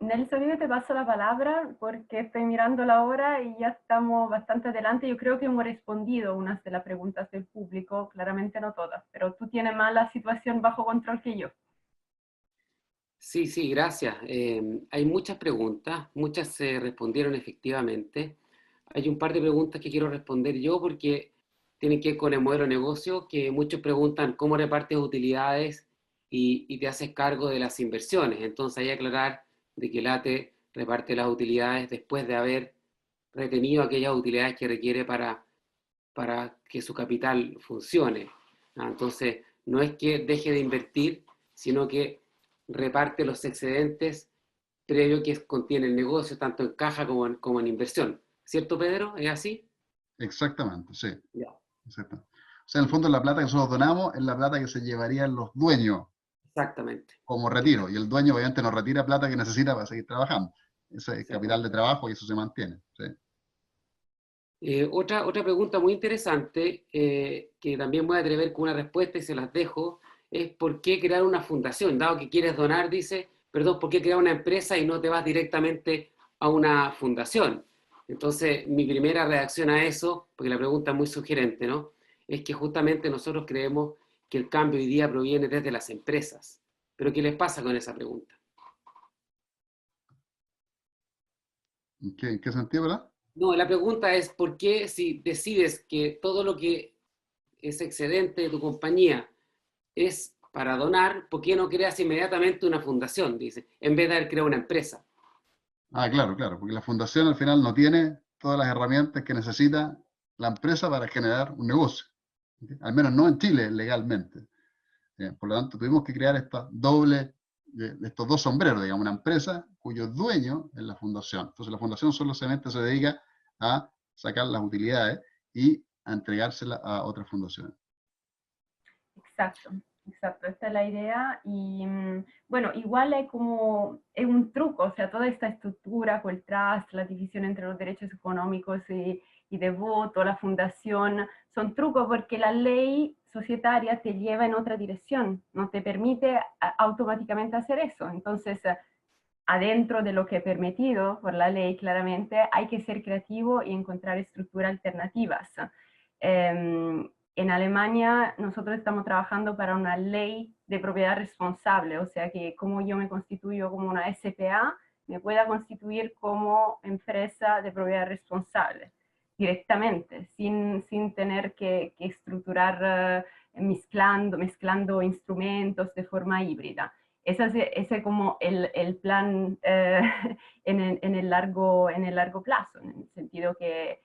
Nelson, yo te paso la palabra porque estoy mirando la hora y ya estamos bastante adelante. Yo creo que hemos respondido unas de las preguntas del público, claramente no todas, pero tú tienes más la situación bajo control que yo. Sí, sí, gracias. Hay muchas preguntas, muchas se respondieron efectivamente. Hay un par de preguntas que quiero responder yo porque tienen que ver con el modelo de negocio, que muchos preguntan cómo repartes utilidades y te haces cargo de las inversiones. Entonces hay que aclarar de que LATE reparte las utilidades después de haber retenido aquellas utilidades que requiere para que su capital funcione. Entonces, no es que deje de invertir, sino que reparte los excedentes previo que contiene el negocio, tanto en caja como en inversión. ¿Cierto, Pedro? ¿Es así? Exactamente, sí. Ya. Exacto. O sea, en el fondo la plata que nosotros donamos es la plata que se llevarían los dueños Exactamente. como retiro. Y el dueño obviamente no retira plata que necesita para seguir trabajando. Ese es capital de Exactamente. trabajo y eso se mantiene. ¿Sí? Otra pregunta muy interesante, que también voy a atrever con una respuesta y se las dejo, es ¿por qué crear una fundación? Dado que quieres donar, dice, perdón, ¿por qué crear una empresa y no te vas directamente a una fundación? Entonces, mi primera reacción a eso, porque la pregunta es muy sugerente, ¿no? Es que justamente nosotros creemos que el cambio hoy día proviene desde las empresas. Pero ¿qué les pasa con esa pregunta? En qué sentido, verdad? No, la pregunta es ¿por qué si decides que todo lo que es excedente de tu compañía es para donar, ¿por qué no creas inmediatamente una fundación? Dice, en vez de haber creado una empresa. Ah, claro, claro, porque la fundación al final no tiene todas las herramientas que necesita la empresa para generar un negocio. ¿Ok? Al menos no en Chile legalmente. Por lo tanto, tuvimos que crear estos dos sombreros, digamos, una empresa cuyo dueño es la fundación. Entonces, la fundación solamente se dedica a sacar las utilidades y a entregárselas a otras fundaciones. Exacto, exacto, esta es la idea y bueno, igual hay como, es un truco, o sea, toda esta estructura con el trust, la división entre los derechos económicos y de voto, la fundación, son trucos porque la ley societaria te lleva en otra dirección, no te permite automáticamente hacer eso, entonces adentro de lo que es permitido por la ley, claramente, hay que ser creativo y encontrar estructuras alternativas. En Alemania nosotros estamos trabajando para una ley de propiedad responsable, o sea que como yo me constituyo como una SPA, me pueda constituir como empresa de propiedad responsable directamente, sin tener que estructurar mezclando instrumentos de forma híbrida. Ese es como el plan en el largo plazo, en el sentido que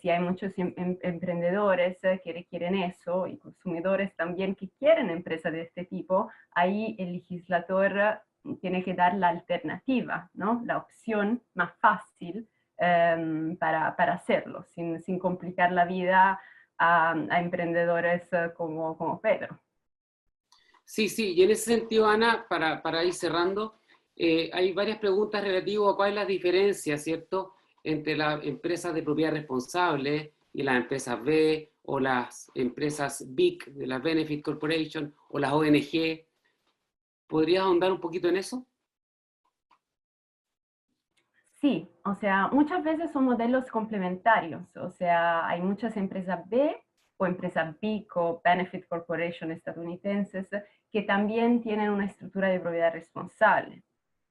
si hay muchos emprendedores que quieren eso y consumidores también que quieren empresas de este tipo, ahí el legislador tiene que dar la alternativa, ¿no? La opción más fácil para hacerlo, sin complicar la vida a emprendedores como Pedro. Sí, sí, y en ese sentido, Ana, para ir cerrando, hay varias preguntas relativas a cuál es la diferencia, ¿cierto?, entre las empresas de propiedad responsable y las empresas B o las empresas BIC, de las Benefit Corporation, o las ONG. ¿Podrías ahondar un poquito en eso? Sí, o sea, muchas veces son modelos complementarios, o sea, hay muchas empresas B o empresas BIC o Benefit Corporation estadounidenses que también tienen una estructura de propiedad responsable.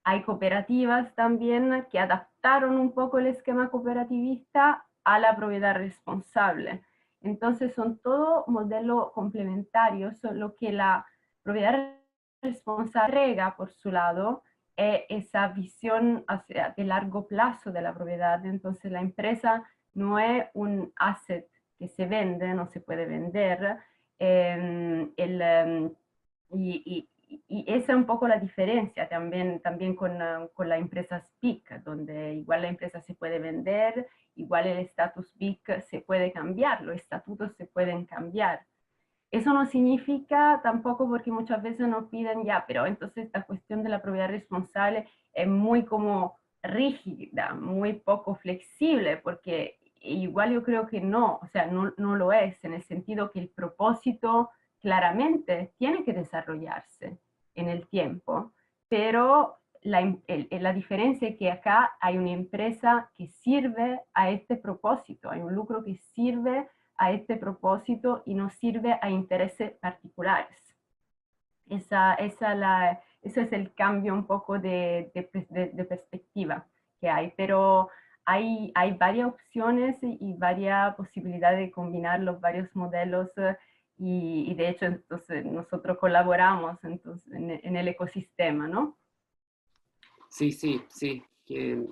Hay cooperativas también que adaptaron un poco el esquema cooperativista a la propiedad responsable. Entonces son todo modelos complementarios, lo que la propiedad responsable agrega por su lado esa visión de largo plazo de la propiedad. Entonces la empresa no es un asset que se vende, no se puede vender. Y esa es un poco la diferencia también con la empresa SPIC, donde igual la empresa se puede vender, igual el estatus BIC se puede cambiar, los estatutos se pueden cambiar. Eso no significa tampoco, porque muchas veces nos piden ya, pero entonces esta cuestión de la propiedad responsable es muy como rígida, muy poco flexible, porque igual yo creo que no, o sea, no lo es, en el sentido que el propósito claramente tiene que desarrollarse en el tiempo, pero la diferencia es que acá hay una empresa que sirve a este propósito, hay un lucro que sirve a este propósito y no sirve a intereses particulares. Ese es el cambio un poco de perspectiva que hay, pero hay varias opciones y varias posibilidades de combinar los varios modelos y de hecho entonces nosotros colaboramos entonces, en el ecosistema, ¿no? Sí, sí, sí. Que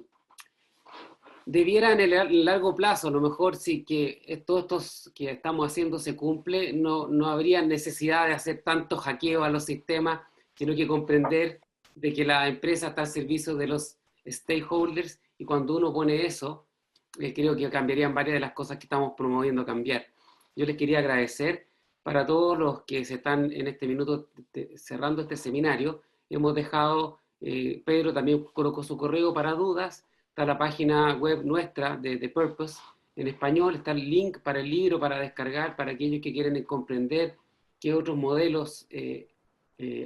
debiera en el largo plazo, a lo mejor si que todo esto que estamos haciendo se cumple, no habría necesidad de hacer tanto hackeo a los sistemas, sino que comprender de que la empresa está al servicio de los stakeholders y cuando uno pone eso, creo que cambiarían varias de las cosas que estamos promoviendo cambiar. Yo les quería agradecer para todos los que se están en este minuto cerrando este seminario. Hemos dejado, Pedro también colocó su correo para dudas. Está la página web nuestra de Purpose en español, está el link para el libro para descargar, para aquellos que quieren comprender qué otros modelos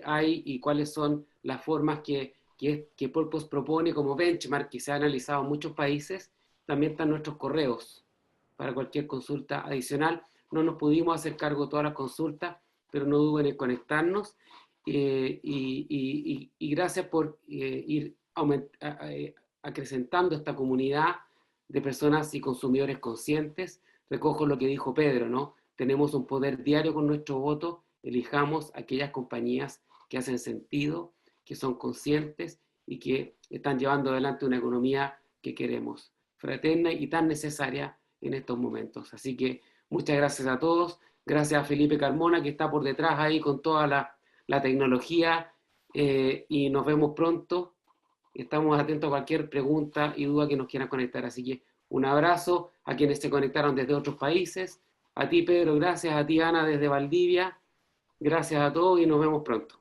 hay y cuáles son las formas que Purpose propone como benchmark que se ha analizado en muchos países. También están nuestros correos para cualquier consulta adicional. No nos pudimos hacer cargo de todas las consultas, pero no duden en conectarnos. Y gracias por ir acrecentando esta comunidad de personas y consumidores conscientes. Recojo lo que dijo Pedro, ¿no? Tenemos un poder diario con nuestro voto, elijamos aquellas compañías que hacen sentido, que son conscientes y que están llevando adelante una economía que queremos, fraterna y tan necesaria en estos momentos. Así que muchas gracias a todos, gracias a Felipe Carmona que está por detrás ahí con toda la tecnología y nos vemos pronto. Estamos atentos a cualquier pregunta y duda que nos quieran conectar. Así que un abrazo a quienes se conectaron desde otros países. A ti, Pedro, gracias. A ti, Ana, desde Valdivia. Gracias a todos y nos vemos pronto.